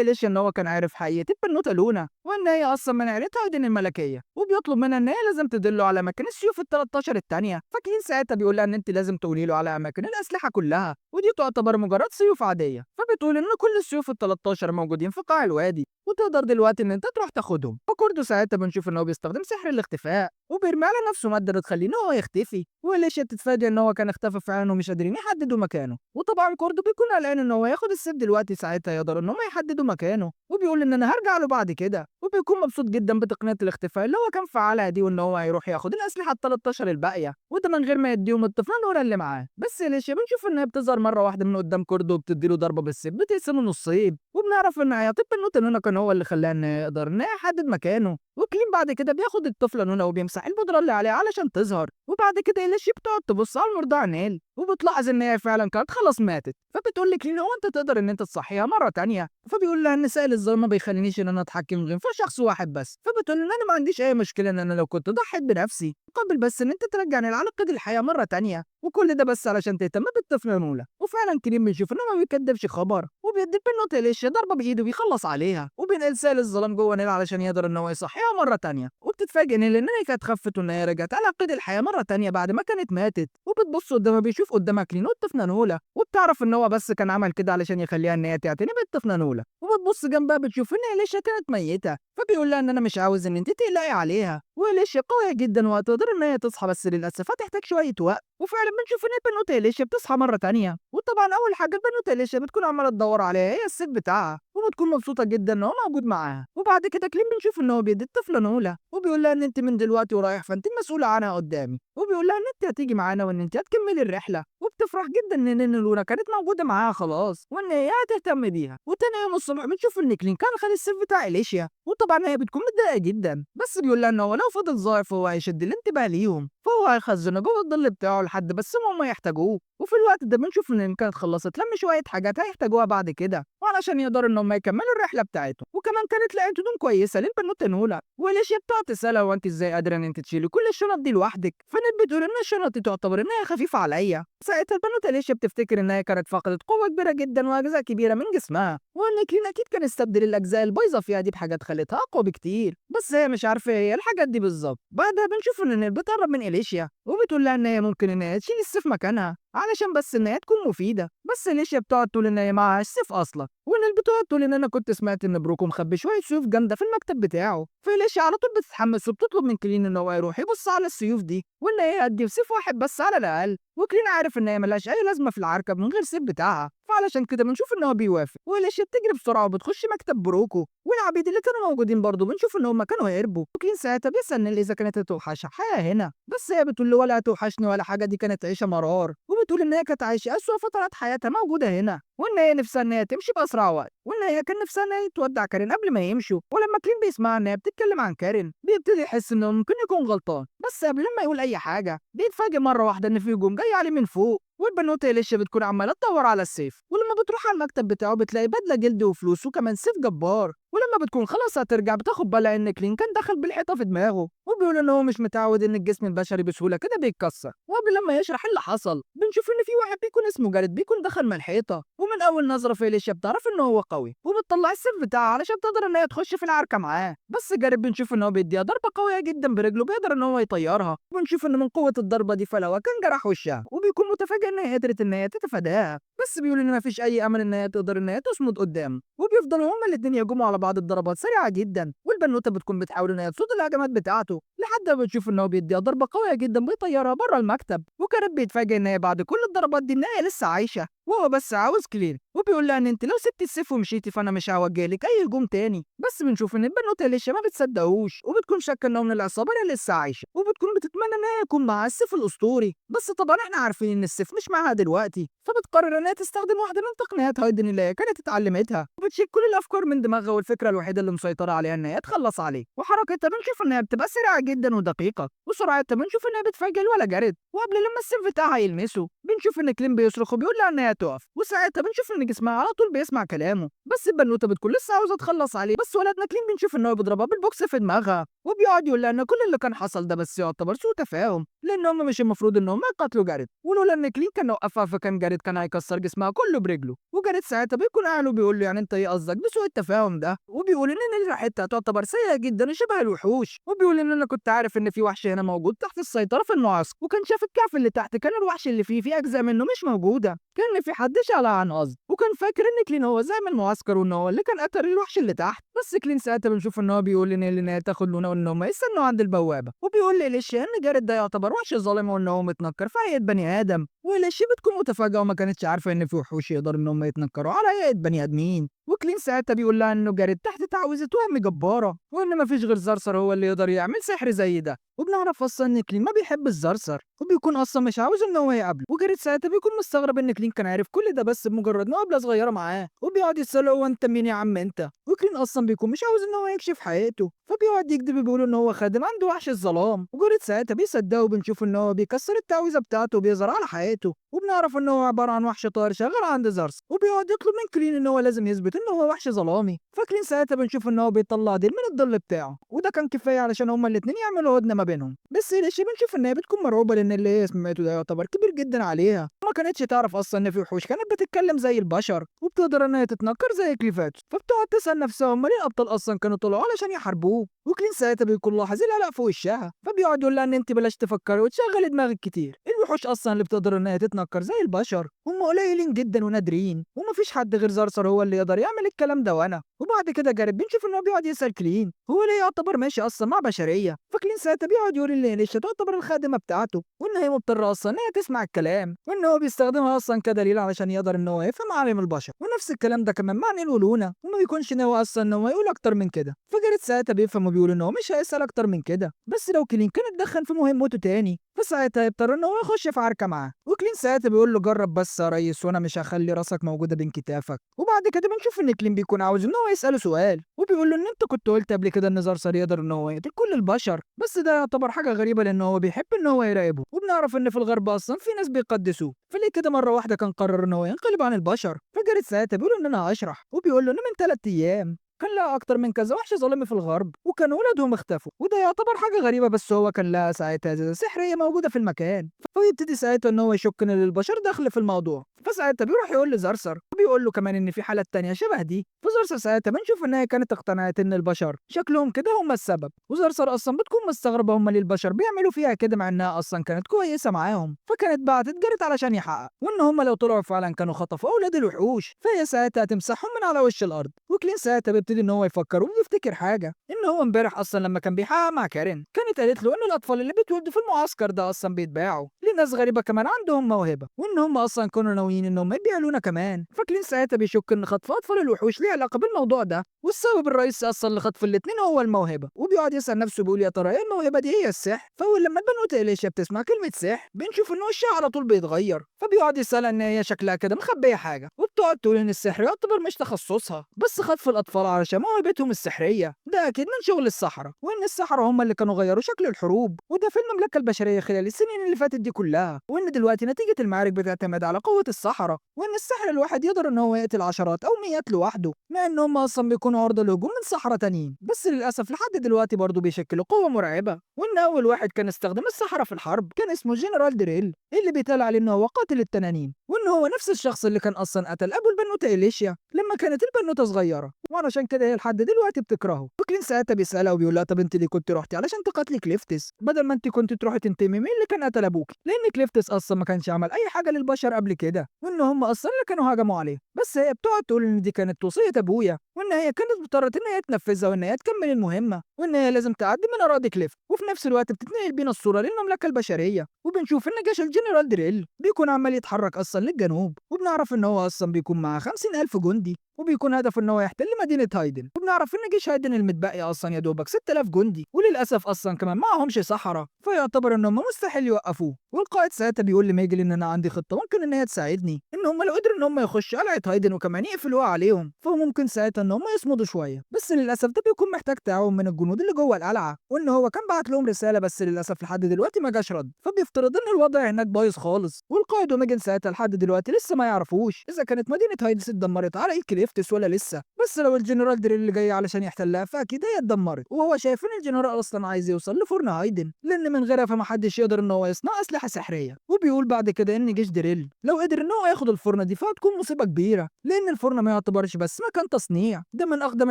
إليشيا ان هو كان عارف حقيقة البنوتة لونا وان هي اصلا من عيلة هايدن الملكية، وبيطلب منها ان هي لازم تدله على اماكن السيوف ال 13 التانية. فكين ساعتها بيقول لها ان انت لازم تقولي له على اماكن الاسلحة كلها ودي تعتبر مجرد سيوف عادية، فبتقول ان كل السيوف ال 13 موجودين في قاع الوادي وتقدر دلوقتي ان انت تروح تاخدهم. فكوردو ساعتها بنشوف ان هو بيستخدم سحر الاختفاء وبيرمي على نفسه ماده تخليه ان هو يختفي، وإليشيا بتتفاجئ ان هو كان اختفى فعلا ومش قادرين يحددوا مكانه. وطبعا كوردو بيكون قلقان ان هو ياخد السيف دلوقتي ساعتها يقدر ان هم يحددوا مكانه، وبيقول ان انا هرجع له بعد كده. وبيكون مبسوط جدا بتقنيه الاختفاء اللي هو كان فعلها دي وان هو هيروح ياخد الاسلحه ال 13 الباقيه وده من غير ما يديهم الطفله نورا اللي معاه. بس إليشيا بنشوف انها بتظهر مره واحده من قدام كوردو وبتديله ضربه بالسيف بتقسمه نصين، وبنعرف ان عياطيب النوتة نونا كان هو اللي خلاه انه يقدر انه يحدد مكانه. وكلين بعد كده بياخد الطفله نونا وبيمسح البودره اللي عليها علشان تظهر، وبعد كده إليشيا بتقعد تبص على المرضعه نيل وبتلاحظ ان هي فعلا كانت خلاص ماتت، فبتقول لكلين هو انت تقدر ان انت تصحيها مره تانية. فبيقول لها ان سائل الظلم ما بيخلينيش ان انا اتحكم غير في شخص واحد بس، فبتقول ان انا ما عنديش اي مشكله ان انا لو كنت ضحيت بنفسي مقابل بس ان انت ترجعني لعلاقه الحياه مره تانية، وكل ده بس علشان تهتم بالطفله نولا. وفعلا كريم بنشوف انه ما بيكدبش خبر وبيدي البنوتة إليشيا ضربه بايده بيخلص عليها، وبينقل سائل الظلام جوه نيل علشان يقدر ان هو يصحيها مره تانية. وبتتفاجئ نيل ان هي كانت خفت وان هي رجعت على قيد الحياه مره تانية بعد ما كانت ماتت، وبتبص قدامها بيشوف قدامها كلين والطفله نولا، وبتعرف ان هو بس كان عمل كده علشان يخليها ان هي تعتني بالطفله نولا. وبتبص جنبها بتشوف ان إليشيا كانت ميته، فبيقول لها ان انا مش عاوز ان انت تقلقي عليها، وإليشيا قويه جدا وهتقدر ان هي تصحى بس للاسف هتحتاج شويه وقت. وفعلا بنشوف ان البنوتة إليشيا بتصحى مره تانية، وطبعا اول حاجه البنوتة إليشيا بتكون عماله تدور عليها هي السيف بتاعها وبتكون مبسوطه جدا ان هو موجود معاها. وبعد كده كليم بنشوف ان هو بيدي الطفله نولا وبيقول لها ان انت من دلوقتي ورايح فانت المسؤوله عنها قدامي، وبيقول لها ان انت هتيجي معانا وان انت هتكملي الرحله. وبتفرح جدا ان لونا كانت موجوده معاها خلاص وان هي هتهتم بيها. وتاني يوم الصبح بنشوف ان كلين كان خد السيف بتاع إليشيا، وطبعا هي بتكون متضايقه جدا بس بيقول لها ان هو لو فضل ظاهر فهو هيشد الانتباه ليهم فهو هيخزنه جوه الظل بتاعه لحد بس ما يحتاجوه. وفي الوقت ده بنشوف ان كانت خلصت لم شويه حاجات هيحتاجوها بعد كده وعلشان يقدروا ان هم يكملوا الرحله بتاعتهم، وكمان كانت لقيت هدوم كويسه للبنوته نولا. وإليشيا بتقعد تسالها هو انت ازاي قادره ان انت تشيلي كل الشنط دي لوحدك، فنت بتقول ان الشنط دي تعتبر ان هي خفيفه عليا. ساعتها البنوته إليشيا بتفتكر ان هي كانت فقدت قوه كبيره جدا واجزاء كبيره من جسمها وان كلين اكيد كان استبدل الاجزاء البايظه فيها دي بحاجات خلتها اقوى بكتير، بس هي مش عارفه هي الحاجات دي بالظبط. بعدها بنشوف ان نيل بتقرب من إليشيا وبتقول لها ان هي ممكن ان هي تشيل السيف مكانها علشان بس ان هي تكون مفيده، بس إليشيا بتقعد تقول ان هي معهاش سيف اصلا، وان بتقعد تقول ان انا كنت سمعت ان بروكو مخبي شويه سيوف جامده في المكتب بتاعه. فإليشيا على طول بتتحمس وبتطلب من كلين ان هو يروح يبص على السيوف دي وان هي هتجيب سيف واحد بس على الاقل، وكلين عارف ان هي ملهاش اي لازمه في العركه من غير سيف بتاعها، فعلشان كده بنشوف ان هو بيوافق. وإليشيا بتجري بسرعه وبتخش مكتب بروكو، والعبيد اللي كانوا موجودين برضه بنشوف ان هم كانوا هيهربوا. وكلين ساعتها بيسأل نيل اذا كانت هتوحشها حياه هنا، بس هي بتقول له ولا هتوحشني ولا حاجه، دي كانت عيشه مرار، وبتقول ان هي كانت عايشه اسوأ فترات حياتها موجوده هنا، وان هي نفسها ان هي تمشي باسرع وقت، وان هي كان نفسها ان هي تودع كارين قبل ما يمشوا. ولما كلين بيسمع ان هي بتتكلم عن كارين بيبتدي يحس انه ممكن يكون غلطان، بس قبل ما يقول اي حاجه بيتفاجئ مره واحده ان في هجوم جاي عليه من فوق، والبنوتة إليشا بتكون عمالة تدور على السيف، ولما بتروح على المكتب بتاعه بتلاقي بدلة جلد وفلوس وكمان سيف جبار. ولما بتكون خلاص هترجع بتاخد بالها إن كلين كان دخل بالحيطة في دماغه، وبيقول إن هو مش متعود إن الجسم البشري بسهولة كده بيتكسر. وقبل لما يشرح اللي حصل بنشوف إن في واحد بيكون اسمه جاريد بيكون دخل من الحيطة، ومن أول نظرة في إليشا بتعرف إن هو قوي وبتطلع السيف بتاعها علشان تقدر إن هي تخش في العركة معاه. بس جاريد بنشوف إن هو بيديها ضربة قوية جدا برجله بيقدر إن هو يطيرها، وبنشوف إن من قوة الضربة دي فلوى كان جرح وشها، وبيكون متفاجئ إن هي قدرت إن هي تتفاداها. بس بيقول إن مفيش أي أمل إن هي تقدر إن هي تصمد قدامه، وبيفضلوا هما الاتنين يهجموا على بعض بضربات سريعة جدا، والبنوتة بتكون بتحاول إن هي تصد الهجمات بتاعته لحد ما بتشوف إن هو بيديها ضربة قوية جدا بيطيرها بره المكتب. وكانت بيتفاجئ إن هي بعد كل الضربات دي إن هي لسه عايشة، وهو بس عاوز كلين، وبيقول لها إن أنت لو سبتي السيف ومشيتي فأنا مش هوجهلك أي هجوم تاني. بس بنشوف إن البنوتة لسه ما بتصدقوش وبتكون شاكة إن هو من العصابة اللي لسه عايشة، وبتكون بتتمنى إن هي يكون معاها السيف الأسطوري. بس طبعا إحنا عارفين إن السيف مش معاها دلوقتي، فبتقرر إن هي تستخدم واحدة من تقنيات هايدن اللي هي كانت اتعلمتها، وبتشيل كل الأفكار من دماغها، والفكرة الوحيدة اللي مسيطرة عليها إن هي تخلص عليه. وحركتها بنشوف إن هي بتبقى سريعة جدا ودقيقة، وسرعتها بنشوف إن هي بتفاجئ الولا جاريد، وقبل لما السيف بتاعها يلمسه بنشوف إن كلين بيصرخ وبيقول لها إن هي تقف، وساعتها بنشوف إن جسمها على طول بيسمع كلامه. بس البنوتة بتكون لسه عاوزة تخلص عليه، بس ولدنا كلين بنشوف إن هو بيضربها بالبوكس في دماغها، وبيقعد يقول لها إن كل اللي كان حصل ده بس يعتبر سوء تفاهم، لأن هم مش المفروض إن هم يقاتلوا جاريد، ولولا إن كلين كان وقفها فكان جاريد كان هيكسر جسمها كله برجله. وجاريد ساعتها بيكون قاعد وبيقول له يعني أنت إيه قصدك بسوء التفاهم ده؟ وبيقول إن ريحتها تعتبر سيئة جدا وشبه الوحوش، وبيقول إن أنا كنت عارف إن في وحش هنا موجود تحت السيطرة في المعسكر، وكان شاف الكهف اللي تحت كان الوحش اللي فيه أجزاء منه مش موجودة، كان في حد شالها عن قصد، وكان فاكر إن كلين هو زعيم المعسكر وإن هو اللي كان قتل الوحش اللي تحت. بس كلين ساعتها بنشوف إن هو بيقول إن هي تاخد لونا وإن هم يستنوا عند البوابة، وبيقول لإليشيا إن جاريد ده يعتبر وحش ظالم وإن هو متنكر في هيئة بني آدم، وإليشيا بتكون متفاجئة وما كانتش عارفة إن في وحوش يقدروا إن هم يتنكروا على هيئة بني آدمين. وكلين ساعتها بيقول لها إنه جاريد تحت تعويذة وهم جبارة، وإن مفيش غير زرصر هو اللي يقدر يعمل سحر زي ده. وبنعرف أصلا إن كلين ما بيحب الزرصر وبيكون أصلا مش عاوز إن هو يقابله، وجاريد ساعتها بيكون مستغرب إن كلين كان عارف كل ده بس بمجرد مقابلة صغيرة معاه، وبيقعد يسأله هو أنت مين يا عم أنت؟ وكلين أصلا بيكون مش عاوز إن هو يكشف حقيقته، فبيقعد يكذب وبيقول إن هو خادم عنده وحش الظلام، وجاريد ساعتها بيصدقه وبنشوف إن هو بيكسر التعويذة بتاعته وبيظهر على حقيقته، وبنعرف إن هو عبارة عن وحش طائر شغال عند زرصر، وبيقعد يطلب من كلين إن هو لازم يثبت إن هو وحش ظلامي. فكلين ساعتها بنشوف إن هو بيطلع ديل من الظل بتاعه، وده كان كفاية علشان هما الاتنين يعملوا هدنة ما بينهم. بس إليشيا بنشوف إن هي بتكون مرعوبة لأن اللي هي سمعته ده يعتبر كبير جدا عليها، وما كانتش تعرف أصلا إن في وحوش كانت بتتكلم زي البشر وبتقدر إن هي تتنكر زي كليفاتوس، فبتقعد تسأل نفسها هما ليه الأبطال أصلا كانوا طلعوا علشان يحاربوه. وكلين ساعتها بيكون لاحظ القلق في وشها، فبيقعد يقول لها إن أنت بلاش تفكري وتشغلي دماغك كتير، الوحوش أصلا اللي بتقدر إن هي تتنكر زي البشر هم قليلين جدا ونادرين، ومفيش حد غير زرصر هو اللي يقدر يعمل الكلام ده. وأنا وبعد كده جاريد بنشوف إن هو بيقعد يسأل كلين هو ليه يعتبر ماشي أصلا مع بشرية، فكلين ساعتها بيقعد يقول إن إليشا تعتبر الخادمة بتاعته وإن هي مضطرة أصلا إن هي تسمع الكلام، وإن هو بيستخدمها أصلا كدليل علشان يقدر إن هو يفهم عالم البشر، ونفس الكلام ده كمان مع نيل ولونا وما بيكونش ناوي أصلا إن هو يقول أكتر من كده. فجاريد ساعتها بيفهم وبيقول إن هو مش هيسأل أكتر من كده، بس لو كلين كان اتدخل في مهمته تاني فساعتها هيضطر إن هو يخش في عركة معاه. وكلين ساعتها بيقول له جرب بس يا ريس وأنا مش هخلي راسك موجودة بين كتافك. وبعد كده بنشوف إن كلين بيكون عاوز إن هو يسأله سؤال، وبيقول له إن أنت كنت قلت قبل كده إن زرصر يقدر إن هو يقتل كل البشر، بس ده يعتبر حاجة غريبة لأن هو بيحب إن هو يراقبه، وبنعرف إن في الغرب أصلا في ناس بيقدسوه، فليه كده مرة واحدة كان قرر إن هو ينقلب عن البشر. فجاريد ساعتها بيقول إن أنا هشرح، وبيقول له إن من 3 أيام كان لها أكتر من كذا وحش ظالم في الغرب وكان ولادهم اختفوا، وده يعتبر حاجة غريبة بس هو كان لها ساعتها زي سحرية موجودة في المكان، فيبتدي ساعتها إن هو يشك إن البشر داخل في الموضوع، فساعتها بيروح يقول لزرصر وبيقول له كمان إن في حالات تانية شبه دي. فزرصر ساعتها بنشوف إن هي كانت اقتنعت إن البشر شكلهم كده هم السبب، وزرصر أصلا بتكون مستغربة هم ليه البشر بيعملوا فيها كده مع إنها أصلا كانت كويسة معاهم، فكانت بعتت جاريد علشان يحقق وإن هم لو طلعوا فعلا كانوا خطفوا أولاد الوحوش فهي ساعتها هتمسحهم من على وش الأرض. وكلين ساعتها بيبتدي إن هو يفكر وبيفتكر حاجة إن هو امبارح أصلا لما كان بيحقق مع كارين كانت قالت له إن الأطفال اللي بيتولدوا في المعسكر ده أصلا بيتباعوا لناس غريبة كمان عندهم موهبة، وإن هم أصلا كانوا ناويين إنهم يبيعونا كمان. فكلين ساعتها بيشك إن خطف أطفال الوحوش ليه علاقة بالموضوع ده، والسبب الرئيسي أصلا لخطف الاتنين هو الموهبة، وبيقعد يسأل نفسه بيقول يا ترى إيه الموهبة دي هي السحر. فأول لما البنوتة إليشا بتسمع كلمة سحر بنشوف إن وشها على طول بيتغير، فبيقعد يسألها إن هي شكلها كده مخبية حاجة، وبتقعد وبتقعد تقول إن السحر يعتبر مش تخصصها، بس خطف الأطفال علشان موهبتهم السحرية ده أكيد من شغل السحرة، وإن السحرة هم اللي كانوا غيروا شكل الحروب وده في المملكة البشرية خلال السنين اللي فاتت دي كلها، وإن دلوقتي نتيجة المعارك بتعتمد على قوة السحرة، وإن السحر الواحد يقدر إن هو يقتل عشرات أو مئات لوحده، مع إن هم أصلا بيكونوا عرضة لهجوم من سحرة تانيين، بس للأسف لحد دلوقتي برضه بيشكلوا قوة مرعبة. وإن أول واحد كان استخدم السحرة في الحرب كان اسمه جنرال دريل اللي بيتقال عليه إن هو قاتل التنانين، وإن هو نفس الشخص اللي كان أصلا قتل أبو البنوتة إليشيا لما كانت البنوتة صغيرة، وعلشان كده هي لحد دلوقتي بتكرهه. وكلين ساعتها بيسألها وبيقول لها طب أنت ليه كنت رحتي علشان تقاتلي كليفتس بدل ما أنت كنت تروحي تنتمي مين اللي كان قتل أبوكي، لأن كليفتس أصلا ما كانش عمل أي حاجة للبشر قبل كده، وإن هم أصلا اللي كانوا هجموا عليه، بس هي بتقعد تقول إن دي كانت وصية أبويا، وإن هي كانت اضطرت إن هي تنفذها وإن هي تكمل المهمة، وإن هي لازم تعدي من أراضي كليفت، وفي نفس الوقت بتتنقل بينا الصورة للمملكة البشرية، وبنشوف إن جيش الجنرال دريل بيكون عمال يتحرك أصلا للجنوب، وبنعرف إن هو أصلا بيكون معاه 50,000 جندي، وبيكون هدفه إن هو يحتل مدينة هايدن، وبنعرف إن جيش هايدن المتبقي أصلا يا دوبك 6000 جندي، وللأسف أصلا كمان معهمش سحرة، فيعتبر إن هم مستحيل يوقفوه. والقائد ساعتها بيقول لميجل إن أنا عندي خطة ممكن إن هي تساعدني، إن هم لو قدروا إن هم يخشوا قلعة هايدن وكمان يقفلوها عليهم فممكن ساعتها إن هم يصمدوا شوية، بس للأسف ده بيكون محتاج تعاون من الجنود اللي جوه القلعة، وإن هو كان بعت لهم رسالة بس للأسف لحد دلوقتي ما جاش رد، فبيفترض إن الوضع هناك بايظ خالص، والقائد وميجن ساعتها لحد دلوقتي لسه ما يعرفوش إذا كانت مدينة هايدس اتدمرت على إيد كليفتس ولا لسه، بس لو الجنرال دريل اللي جاي علشان يحتلها فأكيد هي اتدمرت، وهو شايف إن الجنرال أصلا عايز يوصل لفرن هايدن لأن من غيرها فمحدش يقدر إن هو يصنع أسلحة سحرية، وبيقول بعد كده إن جيش دريل لو قدر إن هو ياخد الفرن دي فهتكون مصيبة كبيرة، لأن الفرن ما يعتبرش بس مكان تصنيع، ده من أقدم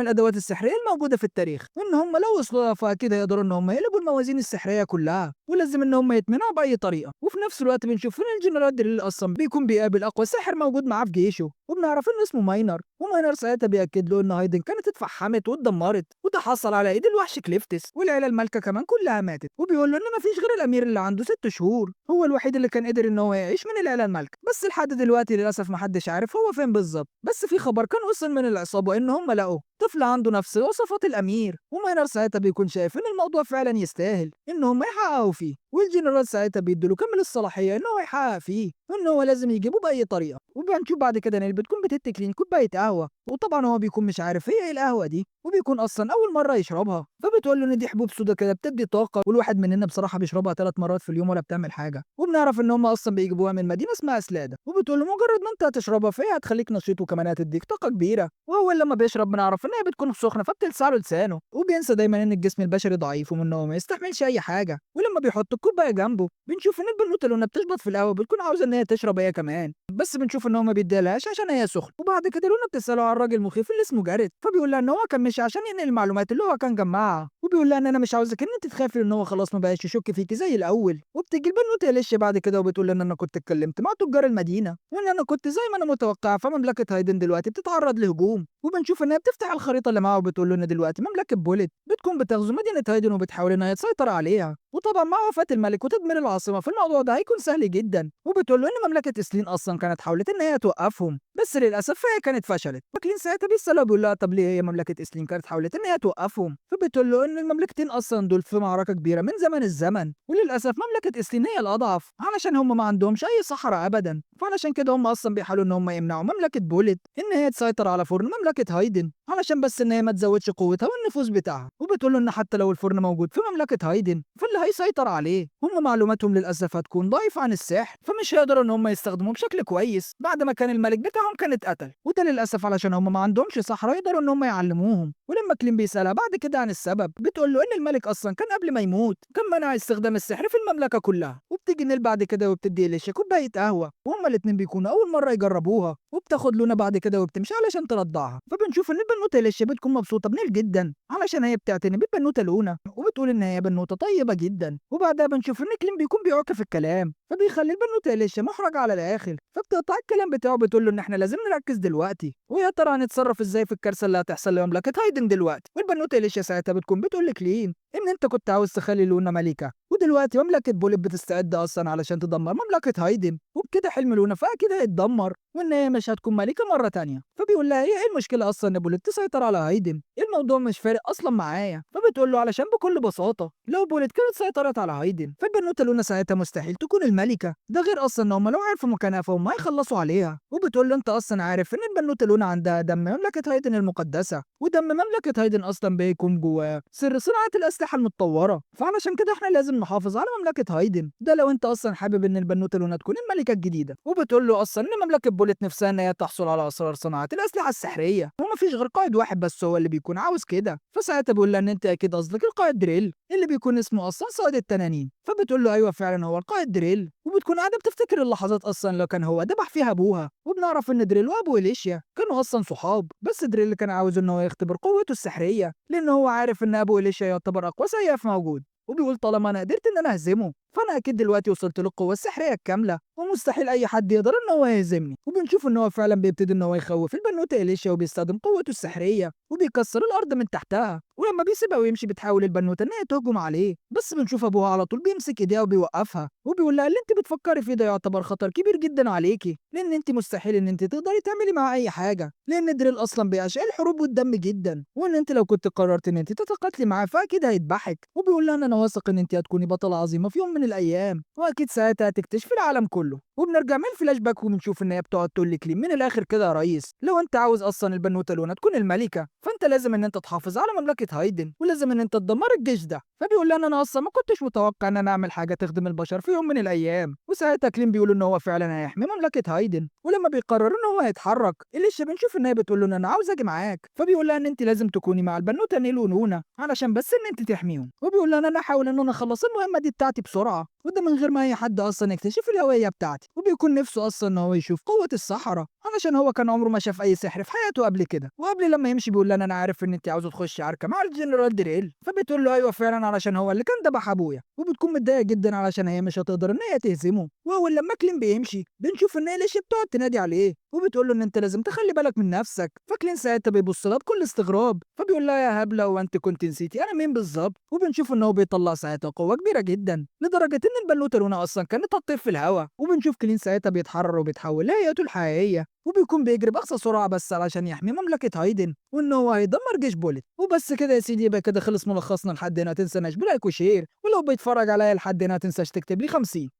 الأدوات السحرية الموجودة في التاريخ، وإن هم لو وصلوا لها فأكيد هيقدروا إن هم يقلبوا الموازين السحرية كلها، ولازم إن هم يتمنعوا بأي طريقة. وفي نفس الوقت بنشوف إن الجنرال دريل أصلا بيكون بيقابل أقوى ساحر موجود معاه في جيشه، وبنعرف إنه اسمه ماينر، وماينر ساعتها بيأكد له إن هايدن كانت اتفحمت واتدمرت وده حصل على إيد الوحش كليفتس، والعيلة المالكة كمان كلها ماتت، وبيقول له إن مفيش غير الأمير اللي عنده 6 شهور هو الوحيد اللي كان قدر إن هو يعيش من العيلة المالكة، بس لحد دلوقتي للأسف محدش عارف هو فين بالظبط، بس في خبر كان وصل من العصابة إن هم لقوه طفل عنده نفس وصفات الأمير، وماينر ساعتها بيكون شايف إن الموضوع فعلا يستاهل إن هم يحققوا فيه، والجنرال ساعتها بيديله كامل الصلاحية إن هو يحقق فيه وإن هو لازم يجيبه بأي طريقة. وبنشوف بعد كده نيل بتكون بتدي كلين كوباية قهوة، وطبعا هو بيكون مش عارف هي إيه القهوة دي، وبيكون أصلا أول مرة يشربها، فبتقول له إن دي حبوب سودا كده بتدي طاقة، والواحد مننا بصراحة بيشربها 3 مرات في اليوم ولا بتعمل حاجة، وبنعرف إن هم أصلا بيجيبوها من مدينة اسمها سلادا، وبتقول له مجرد ما أنت هتشربها فهي هتخليك نشيط وكمان هتديك طاقة كبيرة، وأول لما بيشرب بنعرف إن هي بتكون سخنة فبتلسع له لسانه، وبينسى دايما إن الجسم البشري ضعيف ومن هو ما يستحملش أي حاجة، ولما بيحط الكوباية جنبه بنشوف إن البنوتة لونها بتشبط في القهوة بتكون عاوزة إن هي تشرب هي كمان، بس بنشوف إن هو ما بيديلهاش عشان هي سخنة. وبعد كده لونا بتسأله عن الراجل المخيف اللي اسمه جاريت، فبيقول لها إن هو كان مشي عشان ينقل المعلومات اللي هو كان جمعها، وبيقول لها إن أنا مش عاوزك إن أنت تخافي لأن هو خلاص ما بقاش يشك فيكي زي الأول. وبتيجي البنوتة إليشيا بعد كده وبتقول إن أنا كنت اتكلمت مع تجار المدينة وإن أنا كنت زي ما أنا متوقعة فمملكة هايدن دلوقتي بتتعرض لهجوم، وبنشوف إن هي بتفتح الخريطة اللي معاها وبتقول له إن دلوقتي مملكة بوليت بتكون بتغزو مدينة هايدن وبتحاول إن هي تسيطر عليها، وطبعا مع وفاة الملك وتدمير العاصمة فالموضوع ده هيكون سهل جدا، وبتقول له إن مملكة إسلين أصلا كانت حاولت إن هي توقفهم بس للأسف هي كانت فشلت. فاكلين ساعتها بيسألها بيقول لها طب ليه هي مملكة إسلين كانت حاولت إن هي توقفهم، فبتقول له إن المملكتين أصلا دول في معركة كبيرة من زمن الزمن، وللأسف مملكة إسلين هي الأضعف علشان هم ما عندهمش أي صحراء أبدا، فعلشان كده هم أصلا بيحاولوا إن هم يمنعوا مملكة بوليت إن هي تسيطر على فرن مملكة هايدن علشان بس إن هي ما تزودش قوتها والنفوذ بتاعها. وبتقول له إن حتى لو الفرن موجود في مملكة هايدن فاللي هيسيطر عليه هم معلوماتهم للأسف هتكون ضعيفة عن السحر، فمش هيقدروا إن هم يستخدموه بشكل كويس بعد ما كان الملك بتاعهم كان اتقتل، وده للأسف علشان هم ما عندهمش صحراء يقدروا إن هم يعلموهم. ولما كلين بيسألها بعد كده عن السبب بتقول له إن الملك أصلا كان قبل ما يموت كان منع استخدام السحر في المملكة كلها. وبتيجي نيل بعد كده وبتدي إليشيا كوباية قهوة وهما الاتنين بيكونوا أول مرة يجربوها، وبتاخد لونا بعد كده وبتمشي علشان ترضعها، فبنشوف إن البنوتة إليشيا بتكون مبسوطة بنيل جدا علشان هي بتعتني بالبنوتة لونا وبتقول إن هي بنوتة طيبة جدا. وبعدها بنشوف إن كلين بيكون بيعك في الكلام فبيخلي البنوتة إليشيا محرجة على الآخر، فبتقطع الكلام بتاعه بتقول له إن إحنا لازم نركز دلوقتي ويا ترى هنتصرف إزاي في الكارثة اللي هتحصل لمملكة هايدن دلوقتي. والبنوتة إليشيا ساعتها بتكون بتقول لكلين إن أنت كنت عاوز تخلي لونا ملكة ودلوقتي مملكة بوليت بتستعد أصلا علشان تدمر مملكة هايدن، وبكده حلم لونا فأكيد هيتدمر وإن هي مش هتكون ملكة مرة تانية. فبيقول لها إيه المشكلة أصلا إن بوليت تسيطر على هايدن؟ الموضوع مش فارق أصلا معايا. فبتقول له علشان بكل بساطة لو بوليت كانت سيطرت على هايدن فالبنوتة لونا ساعتها مستحيل تكون الملكة، ده غير أصلا إن هم لو عرفوا مكانها فهم هيخلصوا عليها. وبتقول له أنت أصلا عارف إن البنوتة لونا عندها دم مملكة هايدن المقدسة، ودم مملكة هايدن أصلا بيكون جواه سر صناعة الأسلحة المتطورة، فعلشان كده إحنا لازم نحافظ على مملكة هايدن، ده لو أنت أصلا حابب إن البنوتة لونا تكون الملكة الجديدة. وبتقول له أصلا إن مملكة بوليت نفسها إن هي تحصل على أسرار صناعة الأسلحة السحرية، ومفيش غير قائد واحد بس هو اللي بيكون عاوز كده. فساعتها بيقول لها إن أنت أكيد قصدك القائد دريل اللي بيكون اسمه أصلا صائد التنانين. فبتقول له أيوه فعلا هو القائد دريل، وبتكون قاعدة بتفتكر اللحظات أصلا لو كان هو ذبح فيها أبوها. وبنعرف إن دريل وأبو إليشيا كانوا أصلا صحاب، بس دريل كان عاوز إن هو يختبر قوته السحرية لأن هو عارف إن أبو إليشيا يعتبر أقوى سياف موجود، وبيقول طالما أنا قدرت إن أنا أهزمه فأنا أكيد دلوقتي وصلت للقوة السحرية الكاملة ومستحيل أي حد يقدر إن هو يهزمني. وبنشوف إن هو فعلا بيبتدي إن هو يخوف البنوتة إليشيا وبيستخدم قوته السحرية وبيكسر الأرض من تحتها، ولما بيسيبها ويمشي بتحاول البنوتة إن هي تهجم عليه، بس بنشوف أبوها على طول بيمسك إيديها وبيوقفها وبيقول لها اللي أنت بتفكري فيه ده يعتبر خطر كبير جدا عليكي، لأن أنت مستحيل إن أنت تقدري تعملي مع أي حاجة، لأن دريل أصلا بيعشق الحروب والدم جدا، وإن أنت لو كنت قررت إن أنت تتقاتلي معاه فأكيد هيذبحك. وبيقول لها إن أنا واثق إن أنت هتكوني بطلة عظيمة في يوم من الأيام، وأكيد ساعتها هتكتشفي العالم كله. وبنرجع من الفلاش باك وبنشوف إن هي بتقعد تقول لك من الآخر كده يا ريس، لو أنت عاوز أصلا البنوتة لونا تكون الملكة فأنت لازم إن أنت تحافظ على مملكة هايدن ولازم إن أنت تدمر الجيش ده. فبيقول لها إن أنا أصلا ما كنتش متوقع إن أنا أعمل حاجة تخدم البشر في يوم من الأيام. وساعتها كليم بيقول إن هو فعلا هيحمي مملكة هايدن، ولما بيقرر إن هو هيتحرك إليشا بنشوف إن هي بتقول له إن أنا عاوز أجي معاك، فبيقول لها إن أنت لازم تكوني مع البنوتة نيل ونونا علشان بس إن أنت تحميهم. وبيقول لها إن أنا هحاول إن أنا أخلص المهمة دي بتاعتي بسرعة وده من غير ما أي حد أصلا يكتشف الهوية بتاعتي. وبيكون نفسه أصلا إن هو يشوف قوة الصحراء علشان هو كان عمره ما شاف أي سحر في حياته قبل كده. وقبل لما يمشي بيقول لها إن أنا عارف إن أنت عاوزة تخشي عركة مع الجنرال دريل، فبتقول له أيوه فعلا علشان هو اللي كان ذبح أبويا، وبتكون متضايقة جدا علشان هي مش هتقدر إن هي تهزمه. وأول لما كلين بيمشي بنشوف إن إليشا بتقعد تنادي عليه وبتقول له إن أنت لازم تخلي بالك من نفسك. فكلين ساعتها بيبص لها بكل استغراب فبيقول لها يا هبلة وأنت كنت نسيتي أنا مين بالظبط. وبنشوف إن هو بيطلع ساعتها قوة كبيرة جدا لدرجة إن البنوتة لونا أصلا كانت هتطير في الهواء. وبنشوف كلين ساعتها بيتحرر وبيتحول لهيئته الحقيقية وبيكون بيجري بأقصى سرعة بس علشان يحمي مملكة هايدن وإن هو هيدمر جيش بوليت. وبس كده يا سيدي يبقى كده خلص ملخصنا لحد هنا، تنسى لايك وشير، ولو بيتفرج عليا لحد هنا تنساش تكتب لي 50.